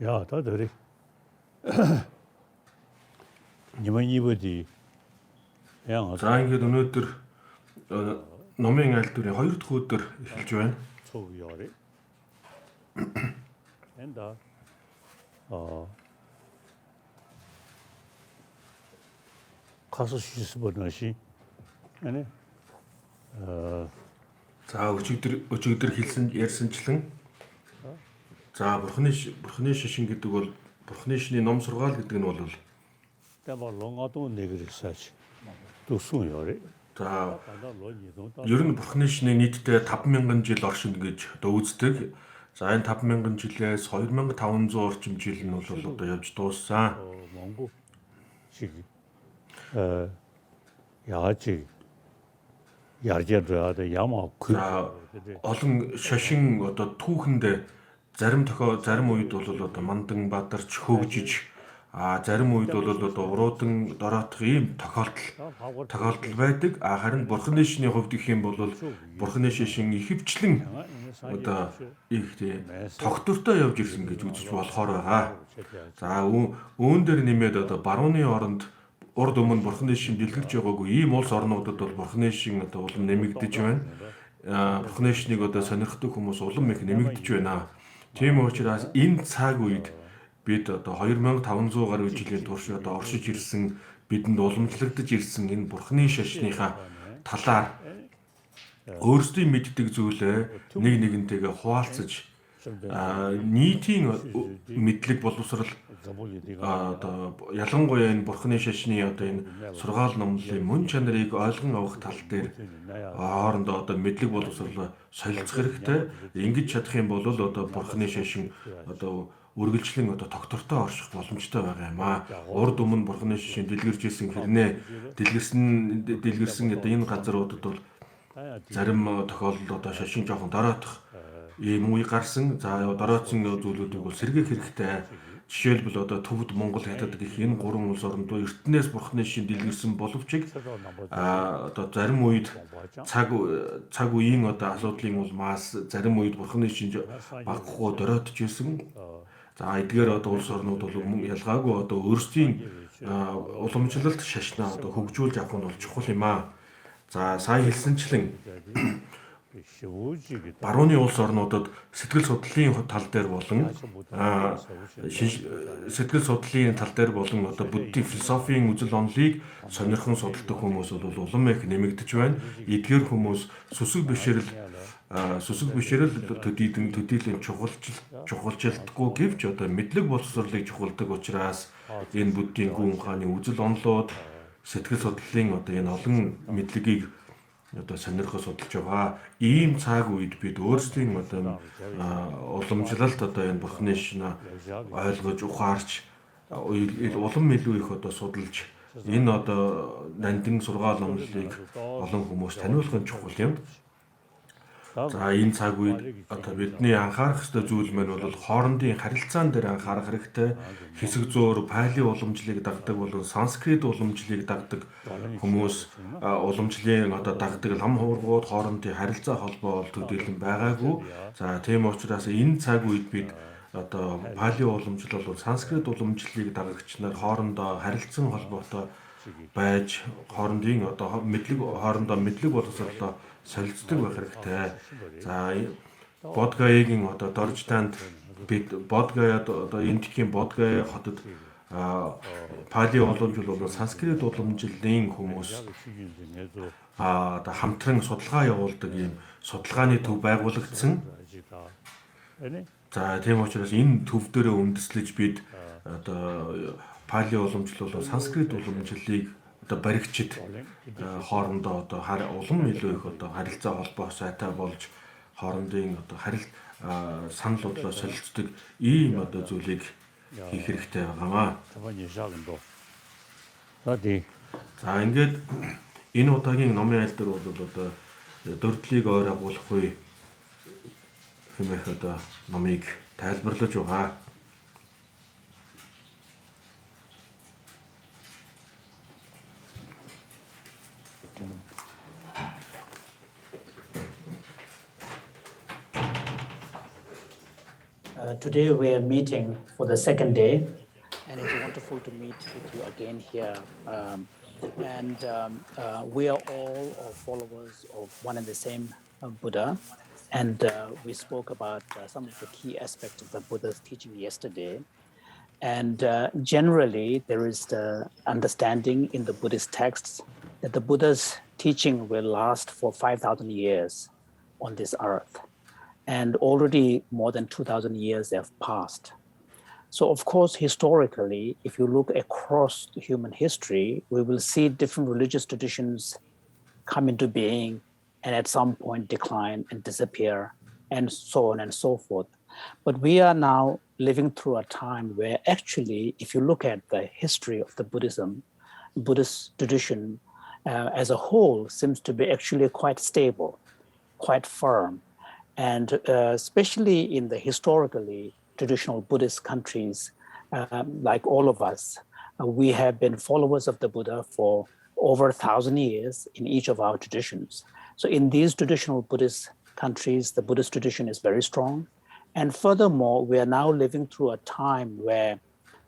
야, 다들이 님은 이버디 양 За ингээд өнөөдөр номын айлдварын 2 дахь өдөр эхэлж байна. 초기열이 엔다 가서 시스버너시 아니 За өчигдөр хэлсэн ярьсанчлан за бурхны шишин гэдэг бол бурхны шишний ном сургаал гэдэг нь бол болон нэгэрсаач төсүн за ер нь бурхны шишний нийтдээ 5000 жил оршино гэж одоо үздэг. За энэ 5000 жилээс 2500 орчим жил нь бол одоо явж дууссан. монго шиг яач 야르제르아데 야마 그 олон шашин одоо түүхэнд зарим үед бол одоо мандан бадарч хөгжиж зарим үед бол одоо уруудан дороотох ийм тохиолдол байдаг. Харин бурхны шишний хувьд гэх юм бол бурхны шишин ихэвчлэн одоо их тогтвортой явж ирсэн гэж үзэж болохоор байгаа. За үүн дээр нэмээд одоо барууны оронд урд өмнө бурхны шишин дэлгэрч байгаагүй ийм улс орнуудад бол бурхны шишин одоо улам нэмэгдэж байна. Бурхны шишнийг одоо сонирхдаг хүмүүс улам их нэмэгдэж байна. Тийм учраас энэ цаг үед бид одоо 2500 гаруй жилийн турш одоо оршиж ирсэн бидэнд уламжлагдаж ирсэн энэ бурхны шашныхаа талаар өөрсдийн мэддэг зүйлээ нэг нэгнтэйгээ хуваалцаж нийтийн мэдлэг боловсрал одоо ялангуяа энэ бурхны шашны одоо энэ сургаал номлолын мөн чанарыг ойлгон авах тал дээр хоорондоо одоо мэдлэг боловсрал солилцох хэрэгтэй. Ингэж чадах юм бол одоо бурхны шашин одоо үргэлжлэн одоо тогтвортой орших боломжтой байгаа юм аа. Урд өмнө бурхны шашин дэлгэрч ирсэн хэрнээ дэлгэрсэн одоо энэ газруудад бол зарим тохиолдолд одоо шашин жоохон дороотох ийм үе гарсан. За дороотсон зүйлүүдийг бол сэргээх хэрэгтэй. Жишээлбэл одоо төвд Монгол хятад гэх энэ гурван улс оронд эртнээс бурхны шишин дэлгэрсэн боловч одоо зарим үед цаг үеийн одоо асуудлын улмаас зарим үед бурхны шишин багхгүй дороотж ирсэн. За эдгээр одоо улс орнууд бол ялгаагүй одоо өөрсдийн уламжлалт шашнаа одоо хөгжүүлж авах нь бол чухал юм аа. За сая хэлсэнчлэн барууны улс орнуудад сэтгэл судлалын тал дээр болон сэтгэл судлалын тал дээр болон одоо буддийн философийн үзэл онолыг сонирхон судалдаг хүмүүс бол улам их нэмэгдэж байна. Эдгээр хүмүүс сүсэг бишрэл төдийлөн чухалчилдаггүй гэвч одоо мэдлэг боловсролыг чухалдаг учраас энэ буддийн гүн ухааны үзэл онолууд сэтгэл судлалын одоо энэ олон мэдлэгийг одоо сонирхож судалж байгаа. Ийм цаг үед бид өөрсдийн одоо уламжлалт одоо энэ бурхны шишнээ ойлгож ухаарч улам илүү их одоо судалж энэ одоо нандин сургаал номлолыг олон хүмүүс таниулах нь чухал юм. За энэ цаг үед одоо бидний анхаарах ёстой зүйл маань бол хоорондын харилцаан дээр анхаарах хэрэгтэй. Хэсэг зуур пали уламжлалыг дагдаг болон санскрит уламжлалыг дагдаг хүмүүс уламжлалын одоо дагдаг лам хуврагууд хоорондын харилцаа холбоо бол төдийлөн байгаагүй. За тийм учраас энэ цаг үед бид одоо пали уламжлал бол санскрит уламжлалыг дагагч нар хоорондоо харилцан холбоотой байж хоорондын одоо мэдлэг боловсролоо солилцдог байх хэрэгтэй. За Бодгаягийн одоо Доржтанд бид Бодгаяд одоо Энэтхэгийн Бодгая хотод пали уламжлал болон санскрит уламжлалын хүмүүс одоо хамтран судалгаа явуулдаг ийм судалгааны төв байгуулагдсан. За тийм учраас энэ төв дээрээ үндэслэж бид одоо пали уламжлал болон санскрит уламжлалыг одоо баригчид хоорондоо одоо улам илүү их одоо харилцаа холбоо сайтай болж хоорондын одоо санал бодлоо солилцдог ийм одоо зүйлийг хийх хэрэгтэй байгаамаа. За ингээд энэ удаагийн номын айлдвар бол одоо дөрдлийг ойр агуулахгүй хэмээх одоо номыг тайлбарлаж байгаа. Today we are meeting for the second day, and it's wonderful to meet with you again here. We are all followers of one and the same Buddha, and we spoke about some of the key aspects of the Buddha's teaching yesterday. And generally, there is the understanding in the Buddhist texts that the Buddha's teaching will last for 5,000 years on this earth. And already more than 2,000 years have passed. So of course, historically, if you look across human history, we will see different religious traditions come into being and at some point decline and disappear and so on and so forth. But we are now living through a time where actually, if you look at the history of the Buddhist tradition as a whole seems to be actually quite stable, quite firm. And especially in the historically traditional Buddhist countries, like all of us, we have been followers of the Buddha for over 1,000 years in each of our traditions. So in these traditional Buddhist countries, the Buddhist tradition is very strong. And furthermore, we are now living through a time where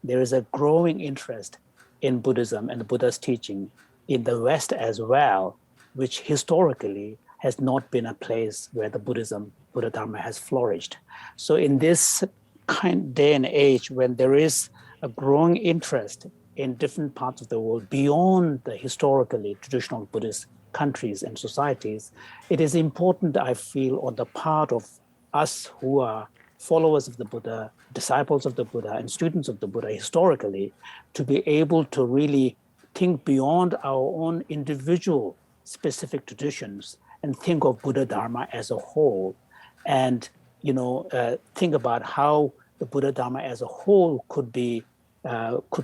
there is a growing interest in Buddhism and the Buddha's teaching in the West as well, which historically has not been a place where the Buddha Dharma has flourished. So in this kind day and age, when there is a growing interest in different parts of the world beyond the historically traditional Buddhist countries and societies, it is important, I feel, on the part of us who are followers of the Buddha, disciples of the Buddha, and students of the Buddha historically, to be able to really think beyond our own individual specific traditions and think of Buddha Dharma as a whole, and think about how the Buddha Dharma as a whole could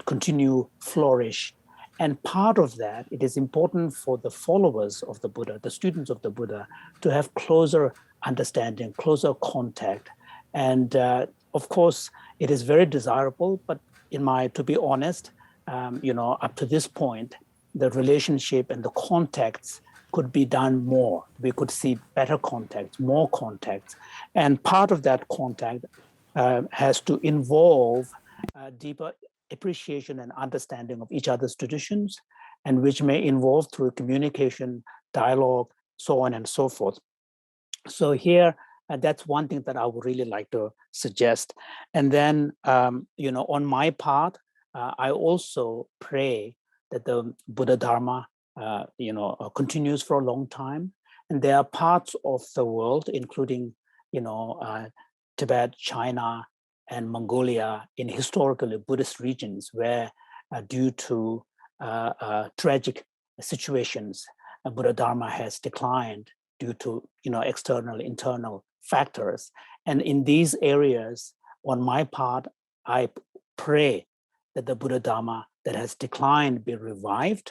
continue flourish. And part of that, it is important for the followers of the Buddha, the students of the Buddha, to have closer understanding, closer contact. And of course, it is very desirable, but to be honest, up to this point, the relationship and the contacts could be done more. We could see better contacts, more contacts. And part of that contact has to involve deeper appreciation and understanding of each other's traditions, and which may involve through communication, dialogue, so on and so forth. So here, that's one thing that I would really like to suggest. And then, on my part, I also pray that the Buddha Dharma continues for a long time. And there are parts of the world, including, Tibet, China, and Mongolia, in historically Buddhist regions where due to tragic situations, Buddha Dharma has declined due to external, internal factors. And in these areas, on my part, I pray that the Buddha Dharma that has declined be revived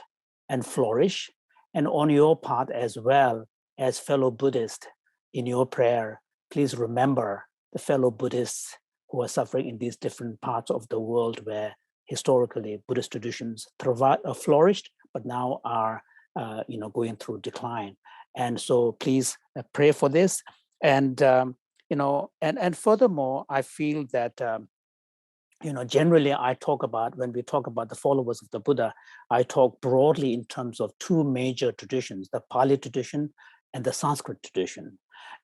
and flourish. And on your part as well, as fellow Buddhists, in your prayer, please remember the fellow Buddhists who are suffering in these different parts of the world where historically Buddhist traditions flourished, but now are going through decline. And so please pray for this. And and furthermore, I feel that generally when we talk about the followers of the Buddha, I talk broadly in terms of two major traditions, the Pali tradition and the Sanskrit tradition.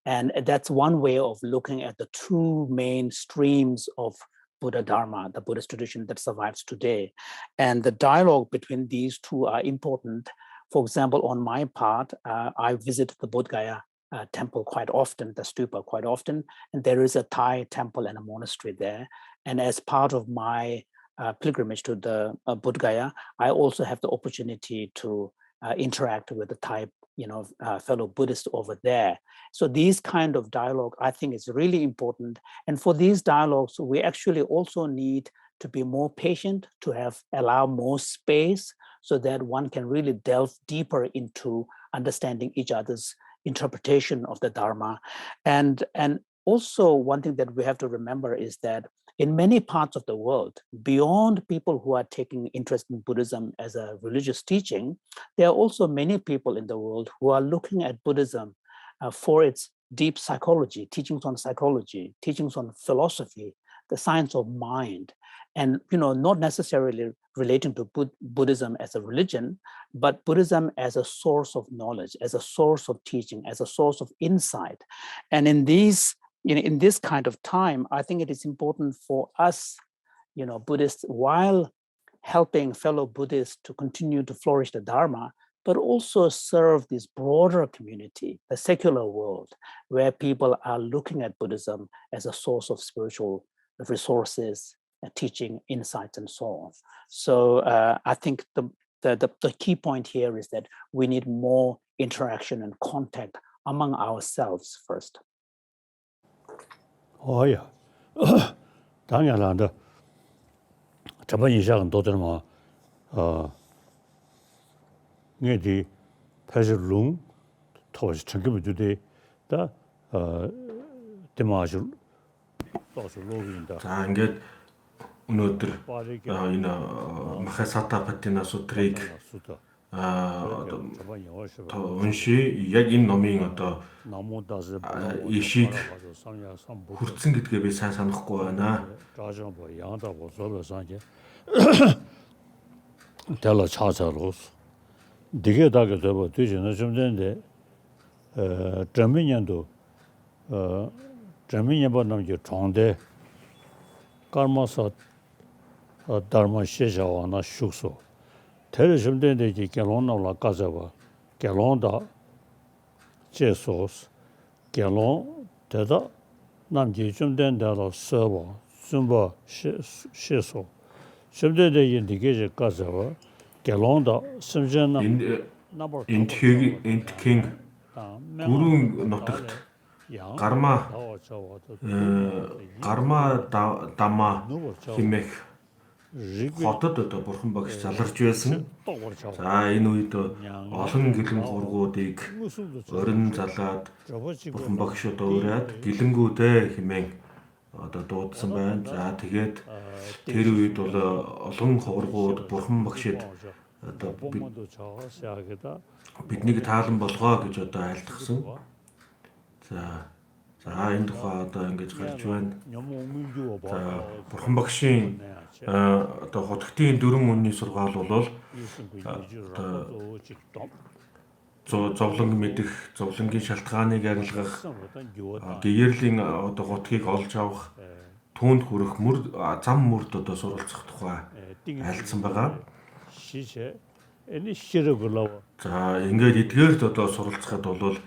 And that's one way of looking at the two main streams of Buddha Dharma, the Buddhist tradition that survives today. And the dialogue between these two are important. For example, on my part, I visit the Bodh Gaya temple quite often, the stupa quite often, and there is a Thai temple and a monastery there. And as part of my pilgrimage to the Bodh Gaya, I also have the opportunity to interact with the Thai fellow Buddhists over there. So these kind of dialogue, I think, is really important. And for these dialogues, we actually also need to be more patient, to allow more space so that one can really delve deeper into understanding each other's interpretation of the Dharma. And also one thing that we have to remember is that in many parts of the world, beyond people who are taking interest in Buddhism as a religious teaching, there are also many people in the world who are looking at Buddhism for its deep psychology, teachings on psychology, teachings on philosophy, the science of mind, and not necessarily relating to Buddhism as a religion, but Buddhism as a source of knowledge, as a source of teaching, as a source of insight. And in these, in this kind of time, I think it is important for us, Buddhists, while helping fellow Buddhists to continue to flourish the Dharma, but also serve this broader community, the secular world, where people are looking at Buddhism as a source of spiritual resources, teaching, insights, and so on. So I think the key point here is that we need more interaction and contact among ourselves first. Oh yeah, 当然了的，这么影响很多的嘛，我的还是龙，他是成个就的，对嘛是，到时候录音的。 За ингээд өнөөдөр энэ Маха Сатипаттана судрыг унши яг энэ номын одоо ишийг хүртсэн гэдгээ би сайн санахгүй байна. 달라 차차로스 되게 다게 되고 되지는 좀 되는데 전민년도 전민년 번는 게 좋은데 깔마서 달마 시자와나 숙소 대를 좀 되는데 이제 결혼나라 가자봐 결혼다 제소스 결혼 되다 남지 좀 된다로 서버 숨바 시소 심대대 이게 가자와 결혼다 심전나 Энэтхэг гүрэн нутагт гарма дама хэмээх хотод одоо бурхан багш заларч байсан. За энэ үед олон гэлэн хуврагуудыг орин залаад бурхан багш одоо ураад гэлэнгүүдээ хэмээн одоо дуудсан байна. За тэгээд тэр үед бол олон хуврагууд бурхан багшид одоо биднийг таалан болгоо гэж одоо айлдсан. За энэ тухай одоо ингэж гарч байна. За бурхан багшийн одоо хотгтын 4 үнний сургаал бол зовлон мэдэх, зовлонгийн шалтгааныг арилгах, гээрлийн одоо готгийг олж авах, түүнд хүрэх зам мөрд одоо суралцах тухай айлдсан байгаа. За ингээд эдгээрд одоо суралцахад бол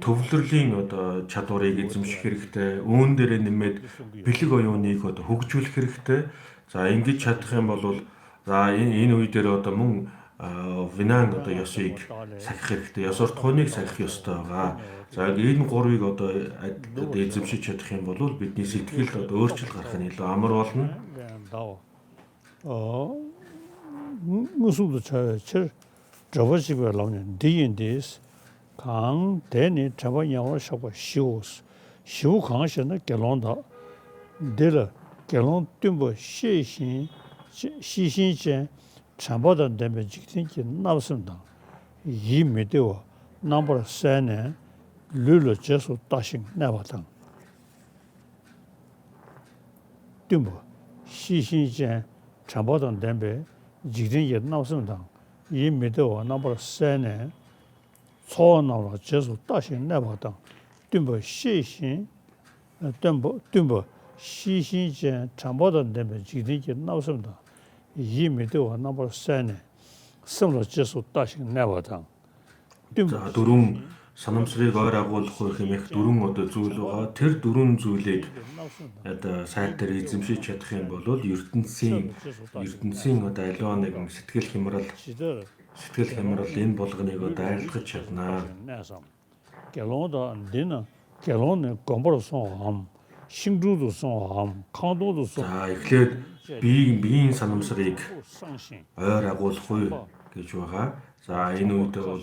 төвлөрлийн одоо чадварыг эзэмших хэрэгтэй, үүн дээр нэмээд бэлэг оюуныг одоо хөгжүүлэх хэрэгтэй. За ингэж чадах юм бол за энэ үе дээр одоо мөн винан одоо ёсыг сахих хэрэгтэй, ёс суртахууныг сахих ёстой байгаа. За энэ гурвыг одоо эзэмшиж чадах юм бол бидний сэтгэл одоо өөрчлөлт гарах нь илүү амар болно. 무슨도 저 저버지가 나오는 디인데스 강 대니 저번야와 샤고 시우스 시우 강시는 결론다 데르 결론 뜸보 시신제 참보던 데면 직진기 나왔습니다. 이 메데오 넘버 3에 룰로 제수 다신 나왔다. 뜸보 시신제 참보던 데면 직진기 나왔습니다. 이 메데오 넘버 3에 소나라 제수 다신 나왔다. 뜸보 시신 뜸보 시신제 참보던 데면 직진기 나왔습니다. 이 메데오 넘버 3에 섬로 제수 다신 나왔다. За дөрвөн санамсрыг ойр агуулах хэмээх дөрвөн одоо зүйл байгаа. Тэр дөрвөн зүйлийг одоо сайд дээр эзэмшиж чадах юм бол ертөнцийн одоо аливаа нэгэн сэтгэл хямрал энэ болгоныг одоо арилгаж чаднаа. 결혼도 되나 결혼은 공부로서 함 신주도서 함 강도도서 За эхлээд биеийн санамсрыг ойр агуулах уу гэж байгаа. За энэ үед бол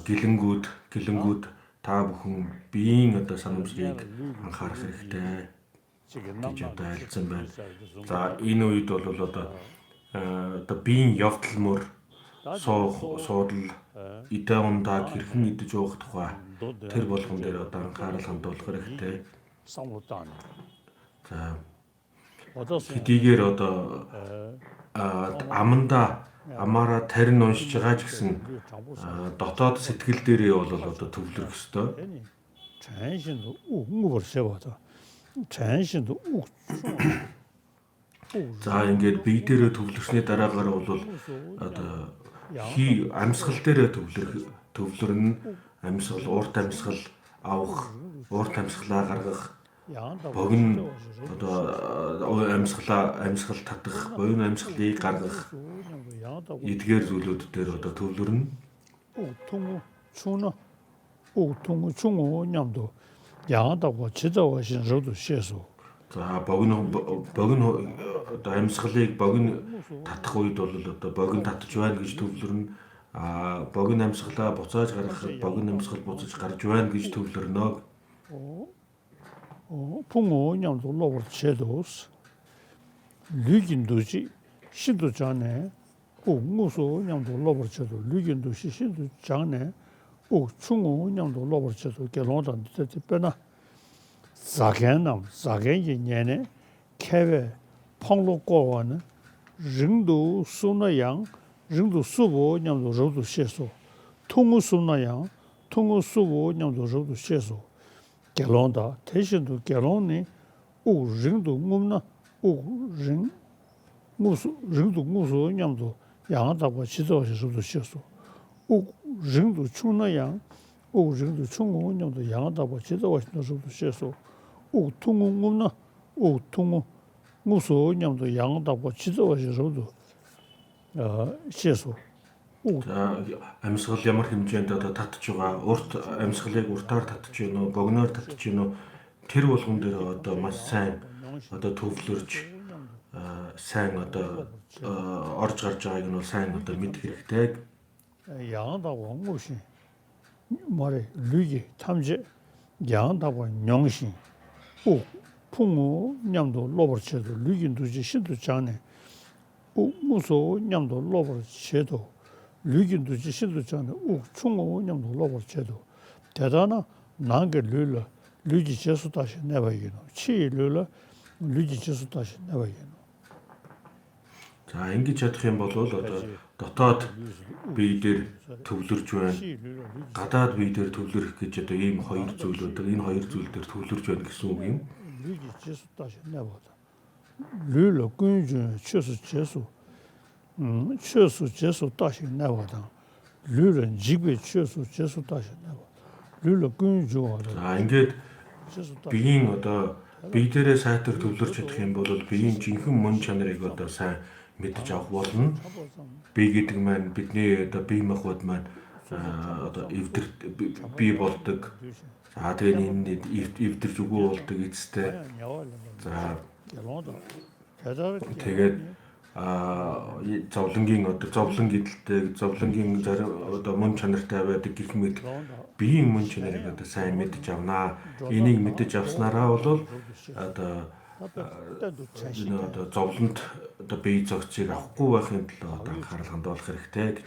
гэлэнгүүд та бүхэн биеийн одоо санамсрыг анхаарах хэрэгтэй гэж одоо айлцсан байна. За энэ үед бол одоо биеийн явдал мөр суудал идэ ундаа хэрхэн идэж уух тухай тэр болгон дээр одоо анхаарал хандуулах хэрэгтэй. самлутан. За Одоо хэдийгээр одоо амаараа тарин уншиж байгаа ч гэсэн дотоод сэтгэл дээрээ бол одоо төвлөрөх ёстой. 전신도 웅을 세워서 전신도 욱 За ингээд бие дээрээ төвлөрсний дараагаар бол одоо амьсгал дээрээ төвлөрнө. Амьсгал, урт амьсгал авах, урт амьсгалаа гаргах, богино одоо амьсгал татах, буйн амьсгалыг гаргах эдгээр зүйлүүд дээр одоо төвлөрнө. 통우 중호 냠도 양하다고 지도하신 저도 시에서 За богино одоо амьсгалыг богино татах үед бол одоо богино татж байна гэж төвлөрнө. Богино амьсгалаа буцааж гаргахад богино амьсгал буцаж гарч байна гэж төвлөрнө. 풍호 냠도 로버 제도스 류긴도지 신도 전에 무소 냠도 로버 제도 류긴도시 신도 전에 중호 냠도 로버 제도 결혼한 때 빼나 자겐이 년에 개회 펑로고와는 릉도 수나양 릉도 수보 냠도 저도 시에서 통우 수나양 통우 수보 냠도 저도 시에서 결혼다 대신도 결혼이 오 릉도 없나 오 릉도 무소 냠도 양하다고 지도하셔도 시에서 오 릉도 충나양 오 릉도 충고 냠도 양하다고 지도하셔도 시에서 오 통우 없나 오 통우 무소 냠도 양하다고 지도하셔도 시에서 За амьсгал ямар хэмжээнд одоо татж байгаа, урт амьсгалыг уртаар татж гин үү, богиноор татж гин үү, тэр болгон дээр одоо маш сайн одоо төвлөрж сайн одоо орж гарч байгааг нь бол сайн одоо мэдэх хэрэгтэй. 양하다고 무신 말에 류기 탐지 양하다고 명신 오 풍우 냠도 로버체도 류긴도지 신도 장네 오 무소 냠도 로버체도 류긴도 지신도 전에 충호 냠도 로버체도 대단한 난게 류지 제수 다시 내봐야겠노 치 류지 제수 다시 내봐야겠노. За ингэж чадах юм бол одоо дотоод бие дээр төвлөрж байна. Гадаад бие дээр төвлөрөх гэж одоо ийм хоёр зүйлүүд энэ хоёр зүйл дээр төвлөрж байна гэсэн үг юм. 류지 제수 다시 내봐다. 류를 근주 최소 제수 최소 제수 다시 내봐다. 류는 집에 최소 제수 다시 내봐. 류를 근주하다. За ингээд биеийн одоо бие дээрээ сайтар төвлөрч чадах юм бол биеийн жинхэнэ мөн чанарыг одоо сайн мэдж авах болно. Бие гэдэг маань бидний одоо бие махбод маань одоо эвдэр бие болдог. За тэгээд энэ эвдэрж үгүй болдог эцтэй. За тэгээд зовлонгийн одоо зовлон гэдэлтэй зовлонгийн зарим одоо мөн чанартай байдаг гэх мэт биеийн мөн чанарыг одоо сайн мэдж авнаа. Энийг мэдж авснараа бол одоо зовлонд одоо бие зогцыг авахгүй байхын тулд одоо анхаарал хандуулах хэрэгтэй.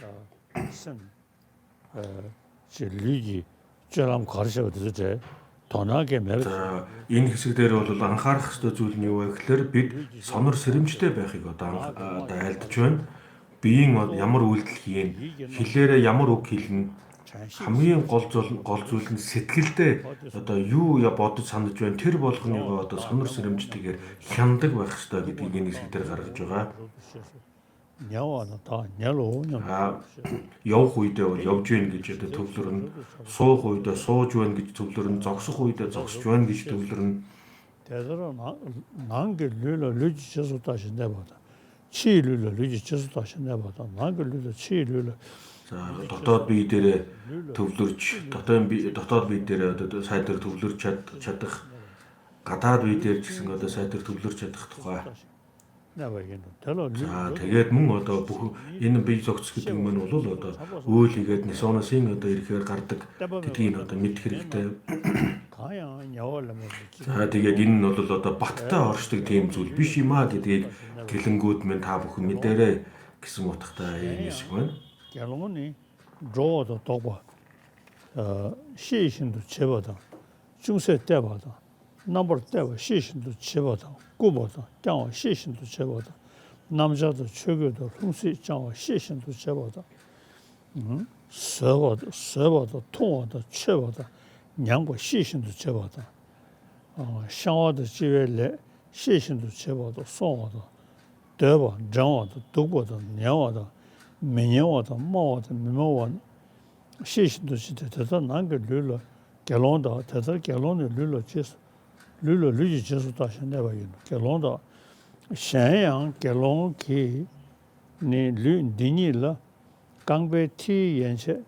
진리기 저랑 가르쳐야 되죠. 돈하게 매. Энэ хэсэг дээр бол анхаарах ёстой зүйл нь юу вэ гэхээр бид сонор сэрэмжтэй байхыг одоо айлдаж байна. Биеийн ямар үйлдэл хийн, хэлээрээ ямар үг хэлнэ, хамгийн гол зүйл нь сэтгэлдээ одоо юу бодож санаж байна тэр болгоныг одоо сонор сэрэмжтэйгээр хяндаг байх ёстой гэдгийг энэ хэсэг дээр гаргаж байгаа. Явах үедээ бол явж гин гэж одоо төвлөрнө. Суух үедээ сууж байна гэж төвлөрнө. Зогсох үедээ зогсож байна гэж төвлөрнө. 대대로 난게 류지 제수 다시 내봐다. 치류를 류지 제수 다시 내봐다. 난게 류를 치류를. За дотоод бие дээрээ төвлөрж, дотоод бие дээрээ одоо сайдэр төвлөрч чадах, гадаад бие дээр ч гэсэн одоо сайдэр төвлөрч чадах тухай. За тэгээд мөн одоо бүх энэ бие зогц гэдэг юм нь бол одоо үйл хийгээд нисоносын одоо ирэхээр гардаг гэдгийг одоо мэдэх хэрэгтэй. За тэгээд энэ нь бол одоо баттай оршдог тийм зүйл биш юм а гэдгийг гэлэнгүүд минь та бүхэн мэдээрэй гэсэн утгатай юм шиг байна. 결론이 로도 도고 시신도 제보다 중세 때보다 넘버 때와 시신도 제보다 꾸보다 장어 시신도 제보다 남자도 최고도 풍수 장어 시신도 제보다 서보다 통어도 최보다 양보 시신도 제보다 상어도 지외래 시신도 제보다 송어도 대보 장어도 독보다 냐어도 매녀어도 모어도 미모원 시신도 진짜 대단 난게 룰러 결론도 대단 결론을 룰러 지수 룰러 류지 지수 다시 내가 이 결론도 샹양 결론기 니 류디니라 강베티 연세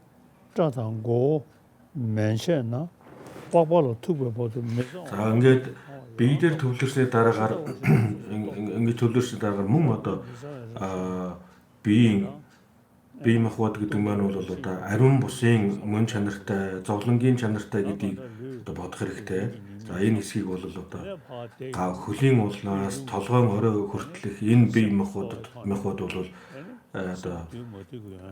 자당고 맨셔나 빠빠로 투고보도 За ингээд бие дээр төвлөрсний дараагаар ингээд төвлөрсний дараагаар мөн одоо бие махбод гэдэг маань бол одоо ариун бусын мөн чанартай, зовлонгийн чанартай гэдгийг одоо бодох хэрэгтэй. За энэ хэсгийг бол одоо хөлийн уулнаас толгойн орой хүртэлх энэ бие махбод бол одоо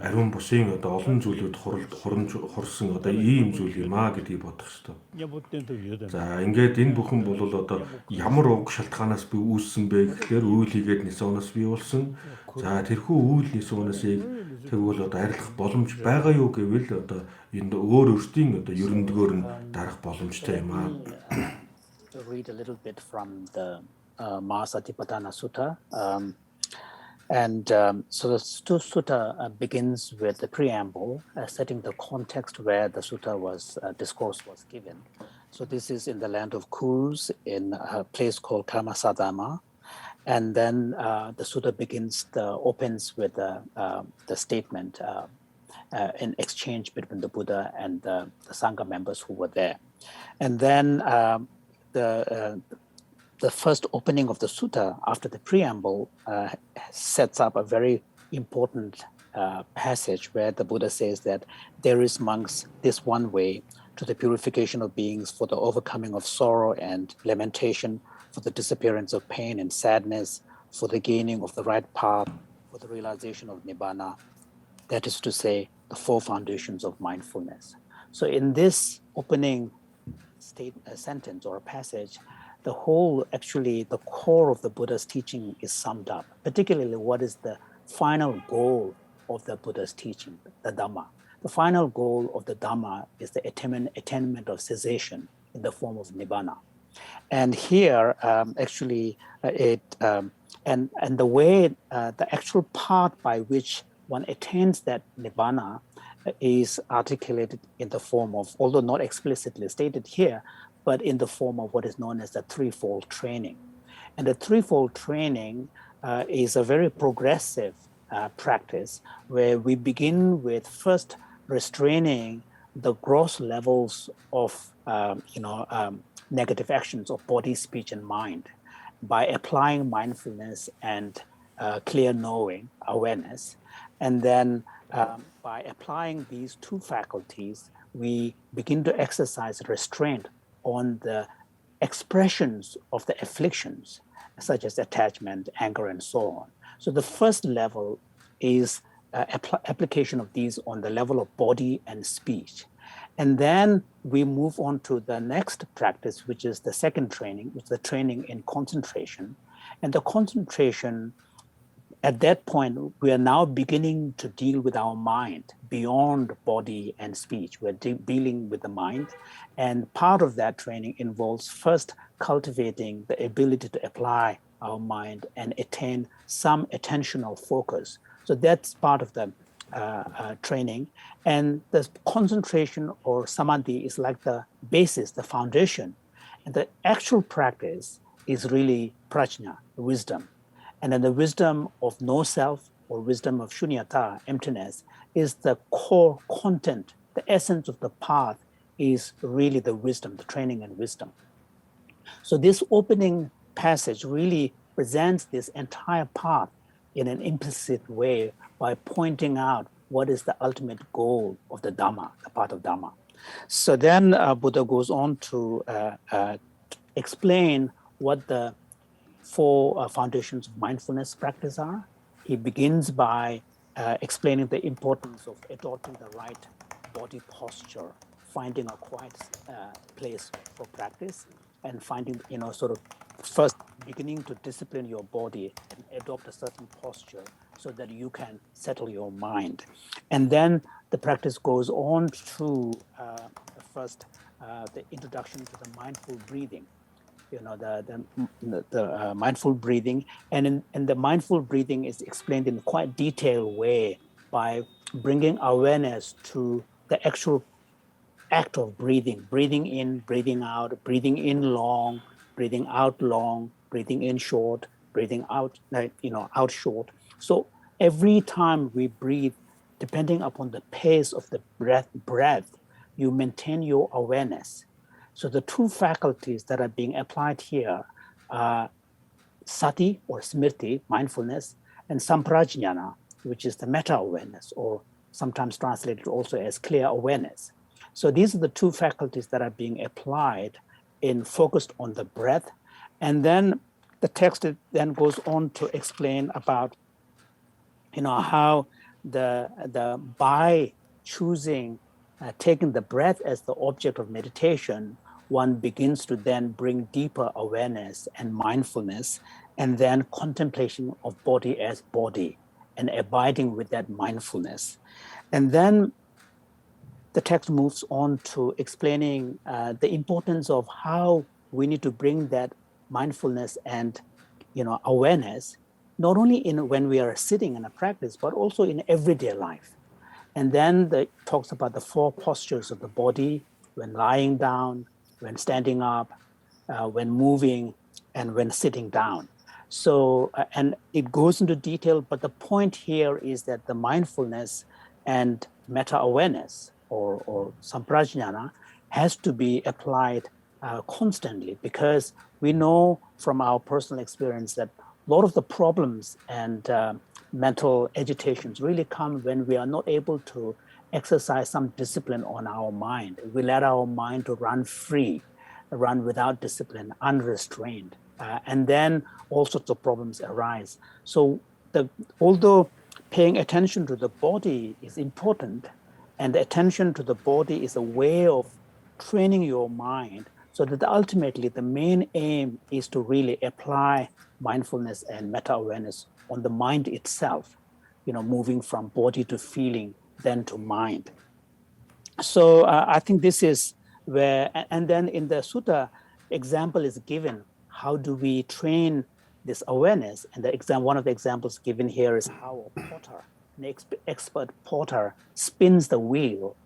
ариун бусын одоо олон зүйлүүд хурсан одоо ийм зүйл юм аа гэдгийг бодох хэрэгтэй. За ингээд энэ бүхэн бол одоо ямар уг шалтгаанаас би үүссэн бэ гэхээр үйл хийгээд нисоноос бий болсон. За тэрхүү үйл нисоноосыг тэгвэл одоо арилгах боломж байгаа юу гэвэл одоо энэ өөр өөртөө одоо ерөндгөөр нь дарах боломжтой юм аа. Read a little bit from the Maha Satipаттана Sutta. So the sutta begins with the preamble, setting the context where the sutta discourse was given. So this is in the land of Kurs, in a place called Karmasadama. And then the sutta opens with the statement in exchange between the Buddha and the Sangha members who were there. And then the first opening of the sutta after the preamble sets up a very important passage where the Buddha says that there is amongst this one way to the purification of beings, for the overcoming of sorrow and lamentation, for the disappearance of pain and sadness, for the gaining of the right path, for the realization of nibbana. That is to say, the four foundations of mindfulness. So in this opening sentence or passage, the core of the Buddha's teaching is summed up, particularly what is the final goal of the Buddha's teaching, the Dhamma. The final goal of the Dhamma is the attainment of cessation in the form of nibbana. And here, and the way, the actual path by which one attains that nibbana is articulated in the form of, although not explicitly stated here, but in the form of what is known as the threefold training. And the threefold training is a very progressive practice where we begin with first restraining the gross levels of negative actions of body, speech, and mind by applying mindfulness and clear knowing, awareness. And then by applying these two faculties, we begin to exercise restraint on the expressions of the afflictions, such as attachment, anger, and so on. So the first level is application of these on the level of body and speech. And then we move on to the next practice, which is the second training, which is the training in concentration. And the concentration, at that point, we are now beginning to deal with our mind beyond body and speech. We're dealing with the mind. And part of that training involves first cultivating the ability to apply our mind and attain some attentional focus. So that's part of the training. And the concentration or samadhi is like the basis, the foundation. And the actual practice is really prajna, wisdom. And then the wisdom of no self or wisdom of shunyata, emptiness, is the core content. The essence of the path is really the wisdom, the training in wisdom. So this opening passage really presents this entire path in an implicit way by pointing out what is the ultimate goal of the Dhamma, the path of Dhamma. So then Buddha goes on to explain what the four foundations of mindfulness practice are. He begins by explaining the importance of adopting the right body posture finding a quiet place for practice and finding, sort of first beginning to discipline your body and adopt a certain posture so that you can settle your mind. And then the practice goes on to first the introduction to the mindful breathing, the mindful breathing. And the mindful breathing is explained in quite detailed way by bringing awareness to the actual act of breathing in, breathing in long, breathing out long, breathing in short, breathing out, out short. So every time we breathe, depending upon the pace of the breath, you maintain your awareness. So the two faculties that are being applied here are sati or smriti, mindfulness, and samprajnana, which is the meta-awareness, or sometimes translated also as clear awareness. So these are the two faculties that are being applied in focused on the breath. And then the text then goes on to explain about, how by choosing, taking the breath as the object of meditation, one begins to then bring deeper awareness and mindfulness, and then contemplation of body as body, and abiding with that mindfulness. And then the text moves on to explaining the importance of how we need to bring that mindfulness and awareness, not only when we are sitting in a practice, but also in everyday life. And then it talks about the four postures of the body: when lying down, when standing up, when moving, and when sitting down. So, and it goes into detail, but the point here is that the mindfulness and meta-awareness or samprajnana has to be applied constantly, because we know from our personal experience that a lot of the problems and mental agitations really come when we are not able to exercise some discipline on our mind. We let our mind to run free, run without discipline, unrestrained, and then all sorts of problems arise. So although paying attention to the body is important, and the attention to the body is a way of training your mind, so that ultimately the main aim is to really apply mindfulness and meta-awareness on the mind itself, moving from body to feeling, then to mind. So I think this is where, and then in the sutta, example is given, how do we train this awareness? And one of the examples given here is how a potter, an expert potter, spins the wheel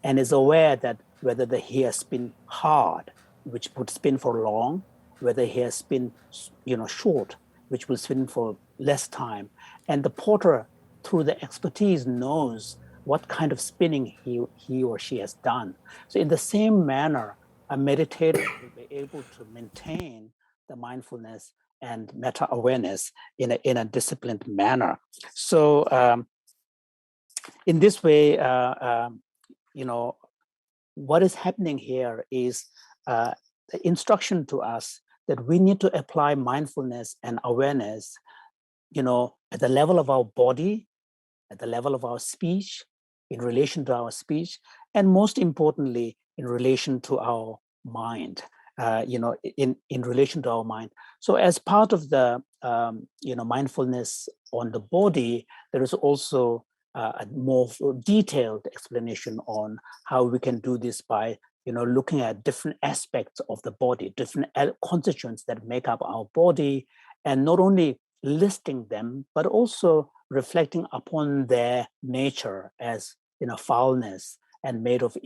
and is aware that whether he has spin hard, which would spin for long, whether he has spin, short, which will spin for less time. And the potter, through the expertise, knows what kind of spinning he or she has done. So in the same manner, a meditator will be able to maintain the mindfulness and meta-awareness in a disciplined manner. So in this way, what is happening here is the instruction to us that we need to apply mindfulness and awareness, at the level of our body, at the level of our speech, in relation to our speech, and most importantly, in relation to our mind, in relation to our mind. So as part of the, mindfulness on the body, there is also a more detailed explanation on how we can do this by, looking at different aspects of the body, different constituents that make up our body, and not only listing them, but also reflecting upon their nature as foulness and made of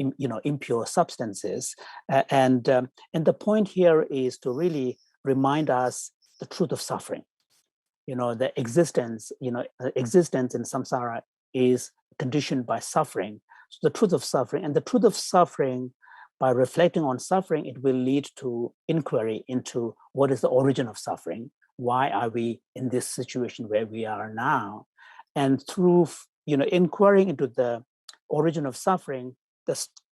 impure substances. And the point here is to really remind us the truth of suffering. The existence in samsara is conditioned by suffering. So the truth of suffering, and the truth of suffering, by reflecting on suffering, it will lead to inquiry into what is the origin of suffering. Why are we in this situation where we are now? And through inquiring into the origin of suffering,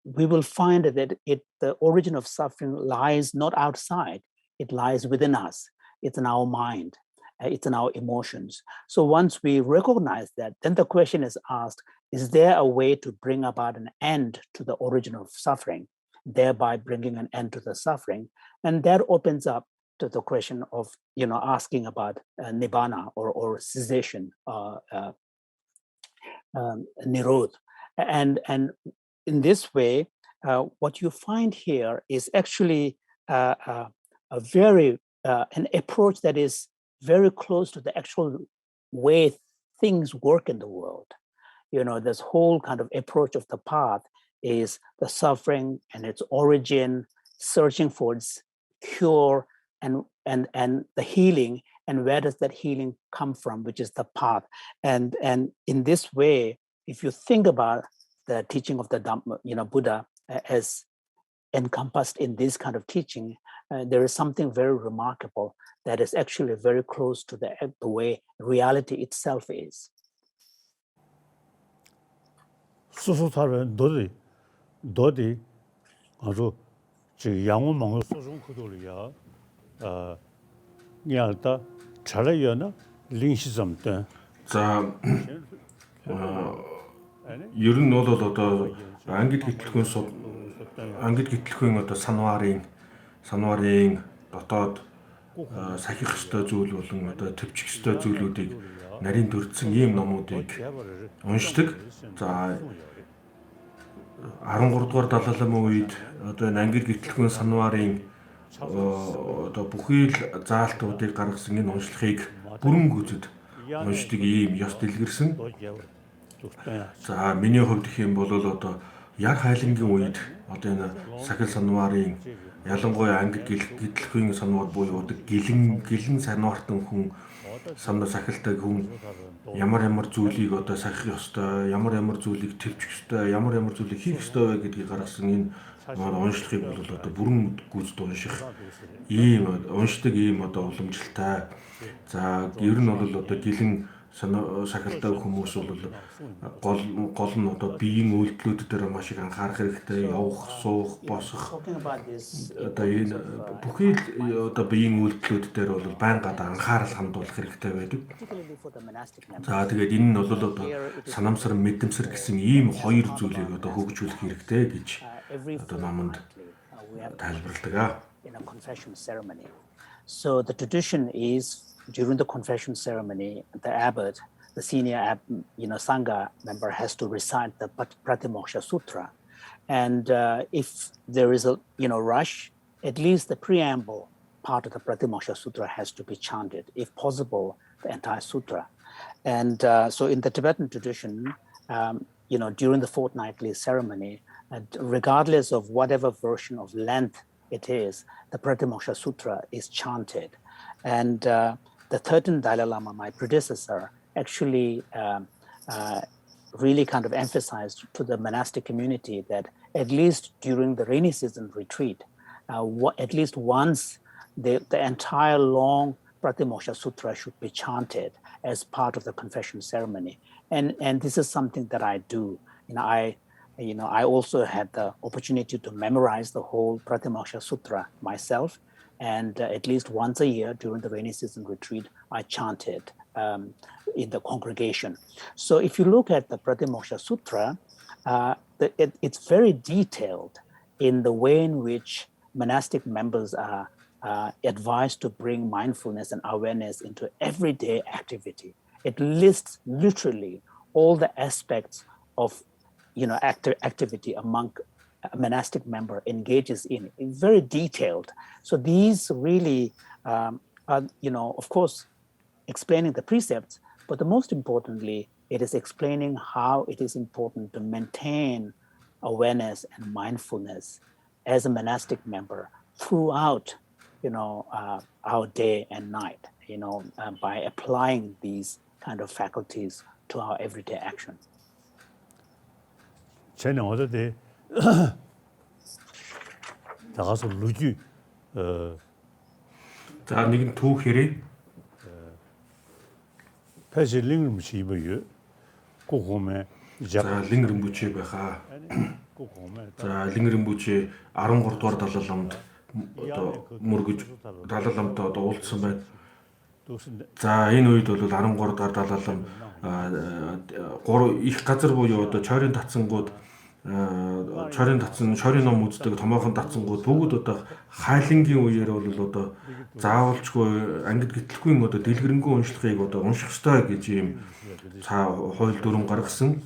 we will find that the origin of suffering lies not outside, it lies within us. It's in our mind. it's in our emotions. So once we recognize that, then the question is asked, is there a way to bring about an end to the origin of suffering, thereby bringing an end to the suffering? And that opens up to the question of, asking about nibbana or cessation, nirod. And in this way, what you find here is actually an approach that is very close to the actual way things work in the world. This whole kind of approach of the path is the suffering and its origin, searching for its cure and the healing, and where does that healing come from, which is the path. And in this way, if you think about the teaching of the Buddha as encompassed in this kind of teaching, there is something very remarkable that is actually very close to the way reality itself is. 수수타는 너디 아주 지 양원망의 소중 구도리야 냐다 잘해요나 링시점때 자 ер нь бол одоо ангид гэтлэхүйн одоо санварын дотоод сахих ёстой зүйл болон одоо төвчих ёстой зүйлүүдийг нарийн төрдсөн ийм номуудыг уншдаг. За 13 дугаар Далай ламын үед одоо ангид гэтлэхүйн санварын одоо бүхий л заалтуудыг гаргасан энэ уншлагыг бүрэн гүйцэд уншдаг ийм ёс дэлгэрсэн. За миний хувьд гэх юм бол одоо яг хайлангийн үед одоо энэ сахил санварын ялангуяа ангид гэтлэхүйн санвар буюу одоо гэлэн санвартан хүн сахилтай хүн ямар зүйлийг одоо сахих ёстой, ямар зүйлийг төвчих ёстой, ямар зүйлийг хийх ёстой вэ гэдгийг гаргасан энэ уншлагыг бол одоо бүрэн гүйцэд унших уншдаг ийм одоо уламжлалтай. За ер нь бол одоо гэлэн сахилтай хүмүүс бол гол нь одоо биеийн үйлдэлүүд дээр маш их анхаарах хэрэгтэй, явах, суух, босох. Одоо энэ бүхий л одоо биеийн үйлдэлүүд дээр бол байнга анхаарал хандуулах хэрэгтэй байдаг. За тэгээд энэ нь бол одоо санамсар, мэдэмсэр гэсэн ийм хоёр зүйлийг одоо хөгжүүлэх хэрэгтэй гэж одоо номонд тайлбарладаг. So the tradition is, during the confession ceremony, the abbot, the senior Sangha member, has to recite the Pratimoksha Sutra. And if there is a rush, at least the preamble part of the Pratimoksha Sutra has to be chanted, if possible, the entire sutra. And so in the Tibetan tradition, during the fortnightly ceremony, regardless of whatever version of length it is, the Pratimoksha Sutra is chanted. And the 13th Dalai Lama, my predecessor, actually really kind of emphasized to the monastic community that at least during the rainy season retreat, at least once the entire long Pratimoksha Sutra should be chanted as part of the confession ceremony. And this is something that I do. I also had the opportunity to memorize the whole Pratimoksha Sutra myself. And at least once a year during the rainy season retreat, I chanted in the congregation. So if you look at the Pratimoksha Sutra, it's very detailed in the way in which monastic members are advised to bring mindfulness and awareness into everyday activity. It lists literally all the aspects of activity among a monastic member engages in, very detailed. So these really are, of course, explaining the precepts, but the most importantly, it is explaining how it is important to maintain awareness and mindfulness as a monastic member throughout, our day and night, by applying these kind of faculties to our everyday action. 나가서 루지 자 нэгэн түүх хэрэг 패실링을 무시고요. 고고메 за лингэрэмбүчээ байхаа. За лингэрэмбүчээ 13 дугаар Далай ламд одоо мөргөж Далай ламд одоо уулзсан байна. За энэ үед бол 13 дахь далайлан их газар буюу одоо чойрын татсангууд чойрын ном үздэг томоохон татсангууд бүгд одоо хайлангийн үеэр бол одоо заавалчгүй ангид гэтлэхгүй одоо дэлгэрэнгүй уншлахыг одоо унших ёстой гэж ийм хууль дүрм гаргасан.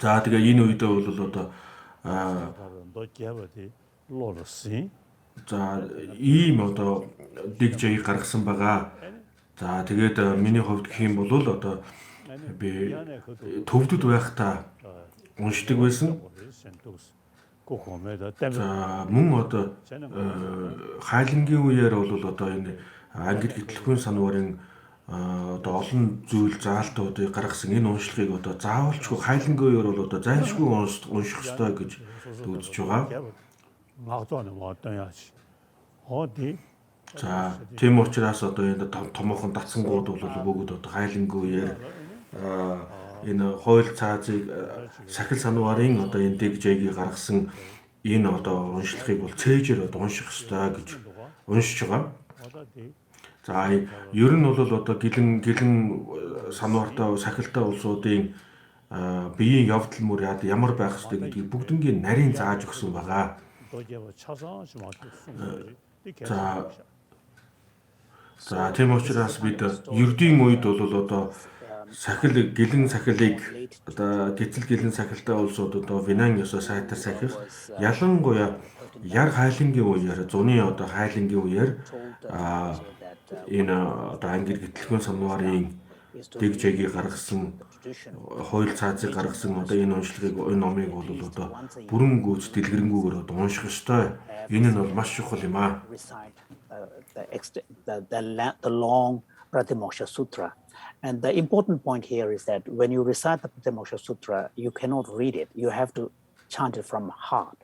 За тэгээ энэ үедээ бол одоо за ийм одоо дигжийг гаргасан байгаа. За тэгээд миний хувьд гэх юм бол одоо би төвдөд байхдаа уншдаг байсан. За мөн одоо хайлангийн үеэр бол одоо энэ ангид гэтлэхгүй санварын одоо олон зүйл заалтуудыг гаргасан энэ уншлагыг одоо заавалчгүй хайлангийн үеэр бол одоо зайлшгүй унших ёстой гэж үзэж байгаа. За тийм учраас одоо энэ томоохон татсангууд бол бүгд одоо хайлангийн үеэр энэ хууль цаазыг сахил санварын одоо энэ дэгжэгийг гаргасан энэ одоо уншлагыг бол цээжээр одоо унших ёстой гэж уншиж байгаа. За ер нь бол одоо гэлэн санвартай сахилтай улсуудын биеийн явдал мөр ямар байх ёстой гэдгийг бүгднгийн нарийн зааж өгсөн байгаа. За тийм учраас бид ердийн үед бол одоо гэлэн сахилыг одоо гэтэл гэлэн сахилтай улсууд одоо Винан ёсоо сайтар сахих ялангуяа яр хайлангийн үеэр зуны одоо хайлангийн үеэр энэ одоо ангид гэтлэхэн санварын дэгжэгийг гаргасан хууль цаазыг гаргасан одоо энэ уншлагыг энэ номыг бол одоо бүрэн гүйц дэлгэрэнгүйгээр одоо унших ёстой. Энэ нь бол маш чухал юм аа. The long Pratimoksha Sutra. And the important point here is that when you recite the Pratimoksha Sutra, you cannot read it. You have to chant it from heart.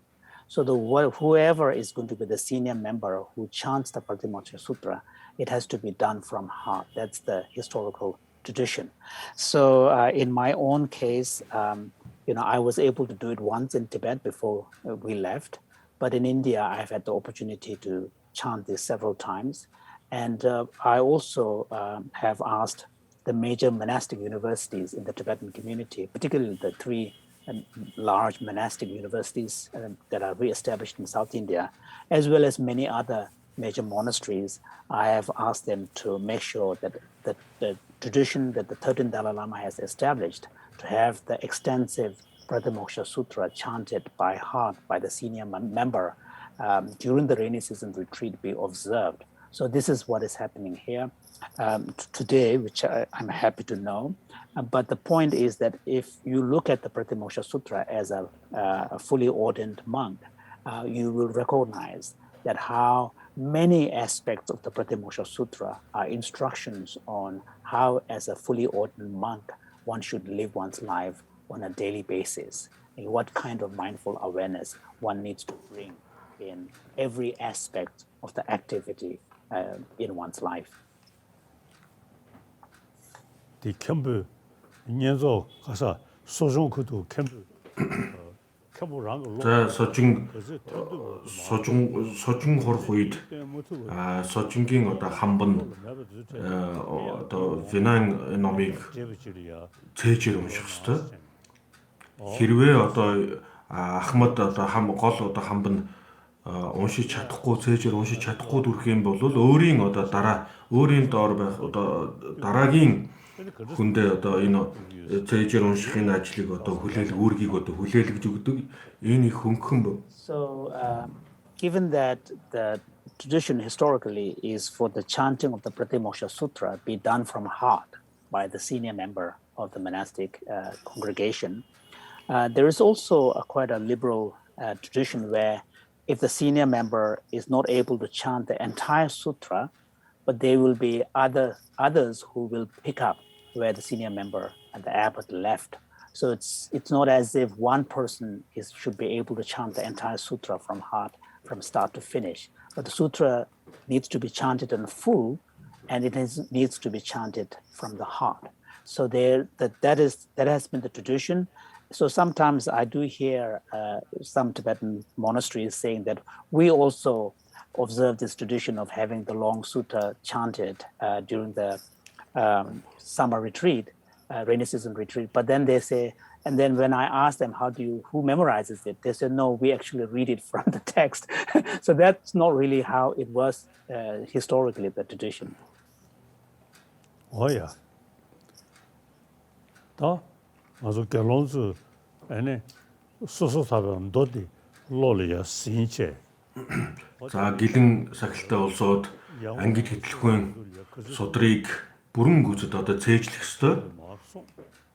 So whoever is going to be the senior member who chants the Pratimoksha Sutra, it has to be done from heart. That's the historical tradition. So in my own case, I was able to do it once in Tibet before we left. But in India, I've had the opportunity to chant this several times. And I also have asked the major monastic universities in the Tibetan community, particularly the three large monastic universities that are re-established in South India, as well as many other major monasteries. I have asked them to make sure that the tradition that the 13th Dalai Lama has established to have the extensive Pratimoksha Sutra chanted by heart by the senior member during the rainy season retreat be observed. So this is what is happening here today, which I'm happy to know. But the point is that if you look at the Pratimoksha Sutra as a fully ordained monk, you will recognize that how many aspects of the Pratimoksha Sutra are instructions on how, as a fully ordained monk, one should live one's life on a daily basis, and what kind of mindful awareness one needs to bring in every aspect of the activity in one's life. The 캠프 년조 가서 소중크도 캠프 За сожин хорох үед сожингийн одоо хамбан одоо Винан номыг цээжээр унших ёстой. Хэрвээ одоо Ахмад одоо гол одоо хамбан уншиж чадахгүй цээжээр уншиж чадахгүй дүрх юм бол өөрийн одоо өөрийн доор байх одоо дараагийн хүндээ одоо энэ цээжээр уншихын ажлыг одоо үүргийг одоо хүлээлгэж өгдөг. Энэ их хөнгөн бо. So given that the tradition historically is for the chanting of the Pratimoksha Sutra be done from heart by the senior member of the monastic congregation, there is also quite a liberal tradition where if the senior member is not able to chant the entire sutra, but there will be others who will pick up where the senior member and the abbot left. So it's not as if one person should be able to chant the entire sutra from heart, from start to finish. But the sutra needs to be chanted in full, and it needs to be chanted from the heart. So that has been the tradition. So sometimes I do hear some Tibetan monasteries saying that we also observe this tradition of having the long sutta chanted during the summer retreat, rainy season retreat. But then they say, and then when I ask them, who memorizes it? They said, no, we actually read it from the text. So that's not really how it was historically, the tradition. Oh, yeah. Also, Gelonzu, and Sosotaban Dodi, Lolia Sinche. За гэлэн сахалтай улсууд ангид хэтлэхүйн судрыг бүрэн гүйцэд одоо цээжлэх ёстой.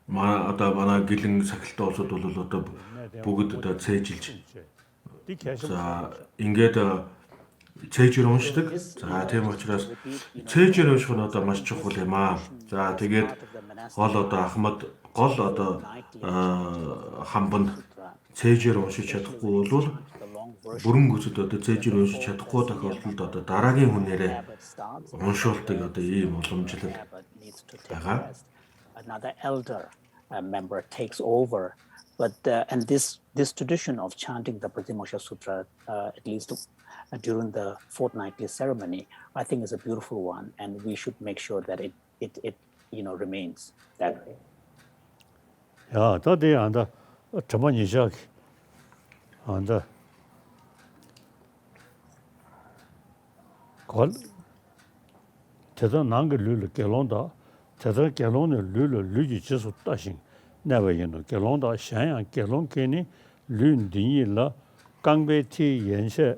Манай гэлэн сахалтай улсууд бол одоо бүгд одоо цээжилж. За ингээд цээжээр уншдаг. За тийм учраас цээжээр унших нь одоо маш чухал юм аа. За тэгээд гол одоо ахмад гол одоо хамбан цээжээр уншиж чадахгүй бол бүрэн гүйцэд одоо цээжээр уншиж чадахгүй тохиолдолд одоо дараагийн хүнээрээ уншуулдаг одоо ийм уламжлал байгаа. Another elder member takes over, but and this tradition of chanting the Pratimokksha Sutra, at least during the fortnightly ceremony, I think is a beautiful one, and we should make sure that it remains that way. Yeah, that day and Chamanijak and call Teta Nanga Lulu Gelonda, Teta Gelona Lulu Lugi Jesu Dashing, never Gelonda Shan and Gelon Kenny, Lun Dinila, Gangbe Ti Yense.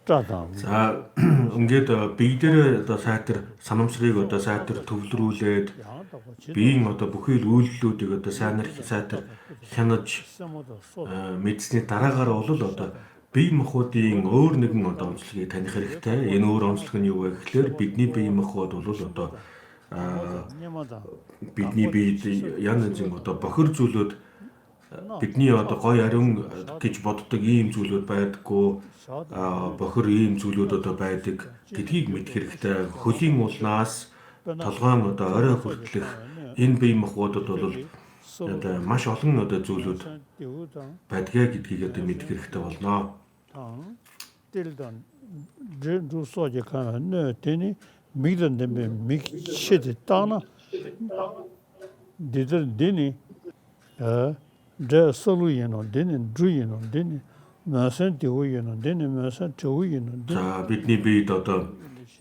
За ингээд биедэр одоо сайтар санамсрыг одоо сайтар төвлөрүүлээд биеийн одоо бүхий л үйлдэлүүдийг одоо сайтар хянаж мэдсэний дараагаар бол одоо бие махбодын өөр нэгэн одоо онцлогийг таних хэрэгтэй. Энэ өөр онцлог нь юу вэ гэхээр бидний бие махбод бол одоо бидний биед янз янзын одоо бохир зүйлүүд бидний одоо гой ариун гэж боддог ийм зүйлүүд байдаггүй. Бохир ийм зүйлүүд одоо байдаг гэдгийг мэдэх хэрэгтэй. Хөлийн улнаас толгойн одоо орой хүртэлх энэ бие махбодод бол одоо маш олон одоо зүйлүүд байдгаа гэдгийг одоо мэдэх хэрэгтэй болно. Дэлдэн жусоожи кан нөтөний мигдэндэ мигшэд таана дэни 저 솔루이노 되는 주이노 되는 나선 되고이노 되는 나선 저이노 за бидний биед одоо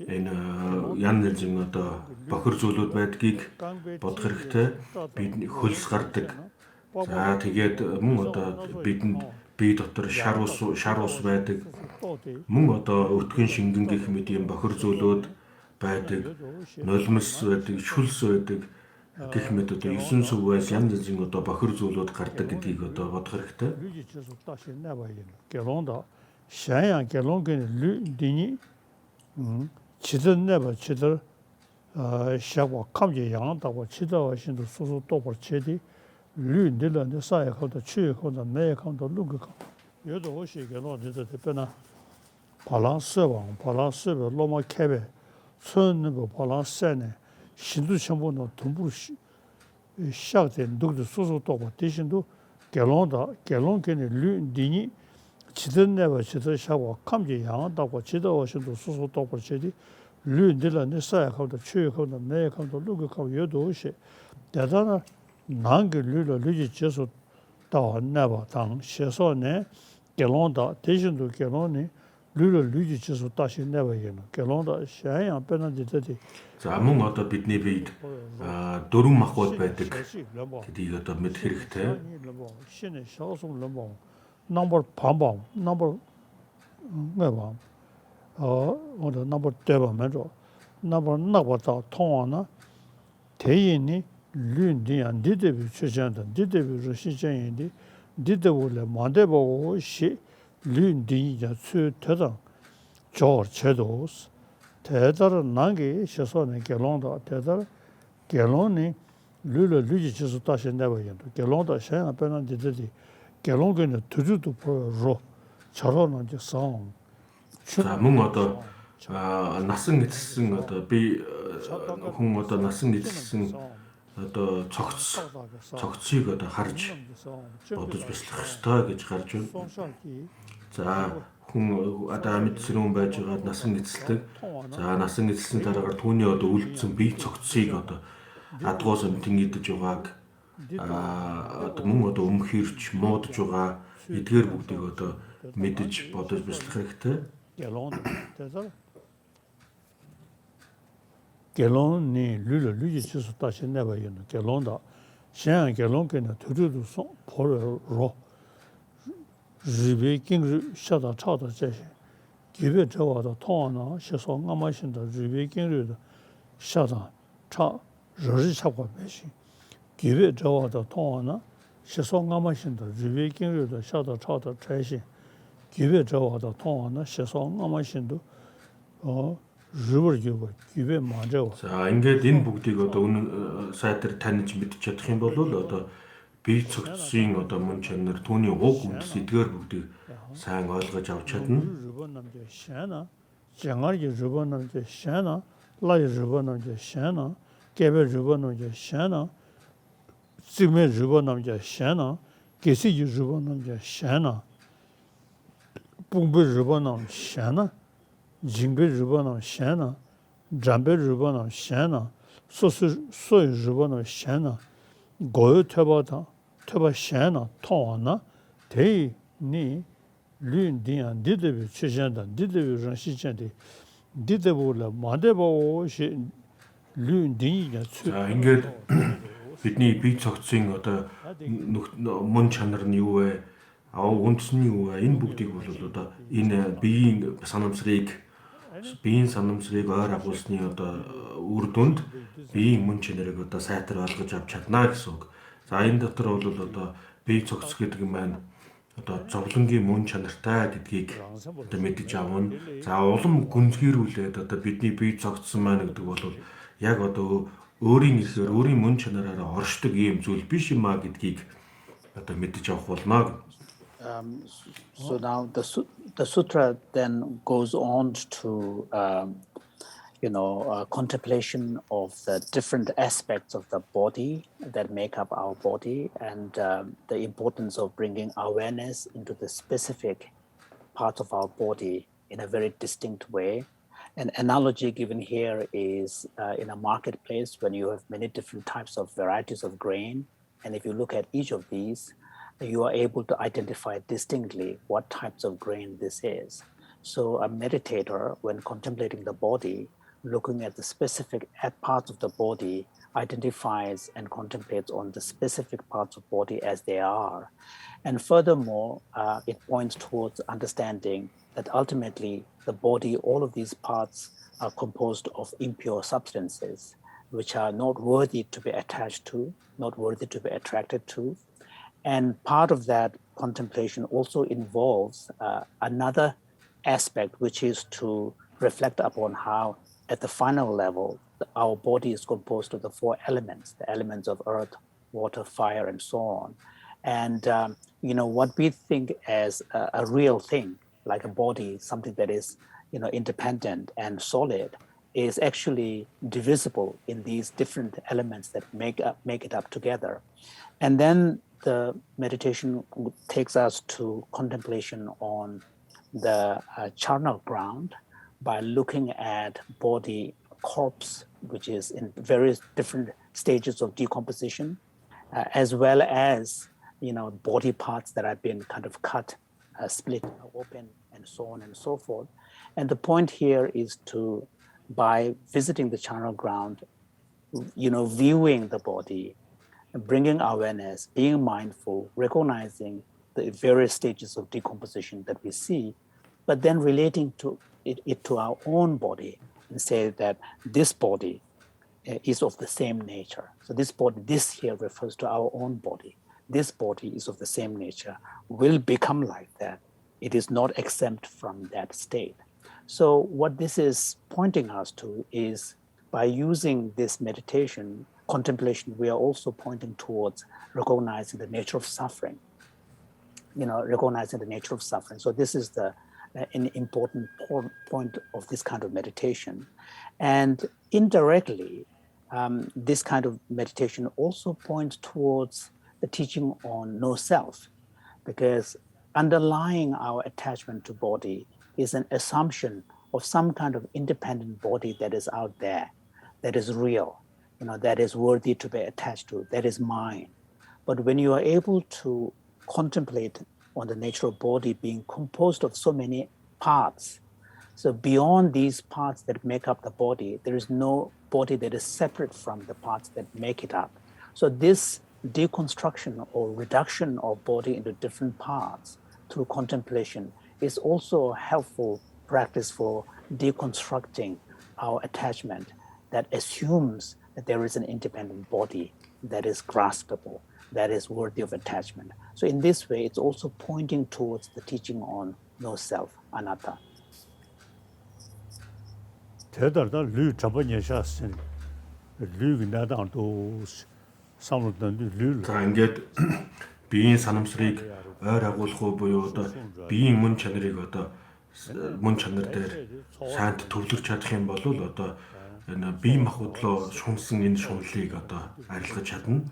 энэ янз янзын одоо бохир зүйлүүд байдгийг бодох хэрэгтэй. Бидний хөлс гардаг. За тэгээд мөн одоо бидэнд бие дотор шар ус байдаг. Мөн одоо өвтгөн шингэн гэх мэт юм бохир зүйлүүд байдаг. Нулимс байдаг, шүлс байдаг. Гэх мэт одоо 9 сүвээс янз янзын одоо бохир зүйлүүд гардаг гэдгийг одоо бодох хэрэгтэй. Gelonda шаян gelonгийн дини чидэннэба чидэр шава камжи янтаго чидавашин도 소소 똑벌체디 류들한테 사이하다 취하다 내가도 루가 여도 혹시 gelonda 대표나 발란스 로마 캐베 손는 발란스네 신도 전부는 동부로 시작된 누구도 소소도 대신도 gelonken이 류디니 지든내와 지든 샤고 감지 양한다고 지도하신도 소소도 벌체디 류들한테 사이하다 취하다 내가도 루가 여도 혹시 대단한 난게 류지 제소 다 내봐 당 시소네 gelonda 대신도 gelon이 류지 제소 다시 내봐요 gelonda 샤양 빼는데도 За мөн одоо бидний биед дөрвөн махбод байдаг гэдгийг одоо мэдэх хэрэгтэй. 신의 샤오송 넘버 넘버 반방 넘버 뭐봐 오늘 넘버 대바 먼저 넘버 나보다 통하나 대인이 륜디안 디데비 추전다 디데비로 시전인데 디데볼에 만대보고 시 륜디자 수 대당 저 제도스 대다른 난게 시선에 gelonda 대다 geloni 류를 류지 지수 다시 내봐요. gelonda 샤야 빼는 데들이 gelon게는 두두도 보러 저러는 이제 성. За мөн одоо насан эцсэн одоо би хүн одоо насан эцсэн одоо цогцыг одоо харж бодож бяцлах ёстой гэж гарч байна. За хүн одоо амьд сэрүүн байж байгаа насан эцэлдэг. За насан эцэлсэн дараагаар түүний одоо үлдсэн бие цогцсыг одоо адгуус амтэн идэж байгааг одоо мөн одоо өмхирч муудж байгаа эдгээр бүгдийг одоо мэдэж бодож бяцлах хэрэгтэй. Gelon ni lulu luji chisu tashi neba yun gelon da shen gelon kena turudu son polo ro ribe king shada chada jashi gibe jawa da tonga na shiso ngama shin da ribe king ru da shada cha rari chakwa beshi gibe jawa da tonga na shiso ngama shin da ribe king ru da shada chada jashi gibe jawa da tonga na shiso ngama shin da За ингээд энэ бүгдийг одоо үнэн сайтар таньж мэдчих чадах юм бол одоо бие цогцсхийн одоо мөн чанар түүний уг үндэс эдгээр бүгдийг сайн ойлгож авч чадна. Жангарги рубанамж шана, лай рубанамж шана, гэбэ рубанамж шана, сигмэ рубанамж шана, гэси рубанамж шана, бумбэ рубанамж шана, 징베 rubanam shana, jambe rubanam shana, soy rubanam shana, goyo teba shana, tongana, tei ni lun diyan didebi chishanda, didebi ranshishandi, didebi la madeba o shi lun diyan tsu. За ингээд бидний бие цогцын одоо мөн чанар нь юу вэ? Үндэс нь юу вэ? Энэ бүгдийг бол одоо энэ биеийн санамсрыг ойр агуулсны одоо үр дүнд биеийн мөн чанарыг одоо сайтар ойлгож авч чадна гэсэн үг. За энэ дотор бол одоо бие цогц гэдэг юм байна. Одоо зовлонгийн мөн чанартай гэдгийг одоо мэдэж авна. За улам гүнзгийрүүлээд одоо бидний бие цогцсон маань гэдэг бол яг одоо өөрийн ихээр өөрийн мөн чанараараа оршдог ийм зүйл биш юм а гэдгийг одоо мэдэж авах болно. So now the sutra then goes on to, contemplation of the different aspects of the body that make up our body and the importance of bringing awareness into the specific parts of our body in a very distinct way. An analogy given here is in a marketplace when you have many different types of varieties of grain, and if you look at each of these, you are able to identify distinctly what types of grain this is. So a meditator, when contemplating the body, looking at the specific parts of the body, identifies and contemplates on the specific parts of body as they are. And furthermore, it points towards understanding that ultimately the body, all of these parts are composed of impure substances, which are not worthy to be attached to, not worthy to be attracted to. And part of that contemplation also involves another aspect, which is to reflect upon how, at the final level, our body is composed of the four elements, the elements of earth, water, fire, and so on. And, what we think as a real thing, like a body, something that is, independent and solid, is actually divisible in these different elements that make it up together. And then the meditation takes us to contemplation on the charnel ground by looking at body corpse, which is in various different stages of decomposition, as well as body parts that have been kind of cut, split open, and so on and so forth. And the point here is to, by visiting the charnel ground, viewing the body, bringing awareness, being mindful, recognizing the various stages of decomposition that we see, but then relating to it to our own body and say that this body is of the same nature. So this here refers to our own body. This body is of the same nature, will become like that. It is not exempt from that state. So what this is pointing us to is, by using this meditation, contemplation, we are also pointing towards recognizing the nature of suffering, recognizing the nature of suffering. So this is an important point of this kind of meditation. And indirectly, this kind of meditation also points towards the teaching on no self, because underlying our attachment to body is an assumption of some kind of independent body that is out there, that is real, that is worthy to be attached to, that is mine. But when you are able to contemplate on the nature of body being composed of so many parts, so beyond these parts that make up the body, there is no body that is separate from the parts that make it up. So this deconstruction or reduction of body into different parts through contemplation is also a helpful practice for deconstructing our attachment that assumes that there is an independent body that is graspable, that is worthy of attachment. So in this way, it's also pointing towards the teaching on no self, anatta. 대달다 류 잡아내셨으니 류가 나다도 самрууданд 류. За ингээд биеийн санамсрыг ойр агуулах уу буюу одоо биеийн мөн чанарыг одоо мөн чанар дээр сайнт төвлөрч чадах юм бол одоо энэ бие махбодлоо шунсан энэ шунлыг одоо арилгаж чадна.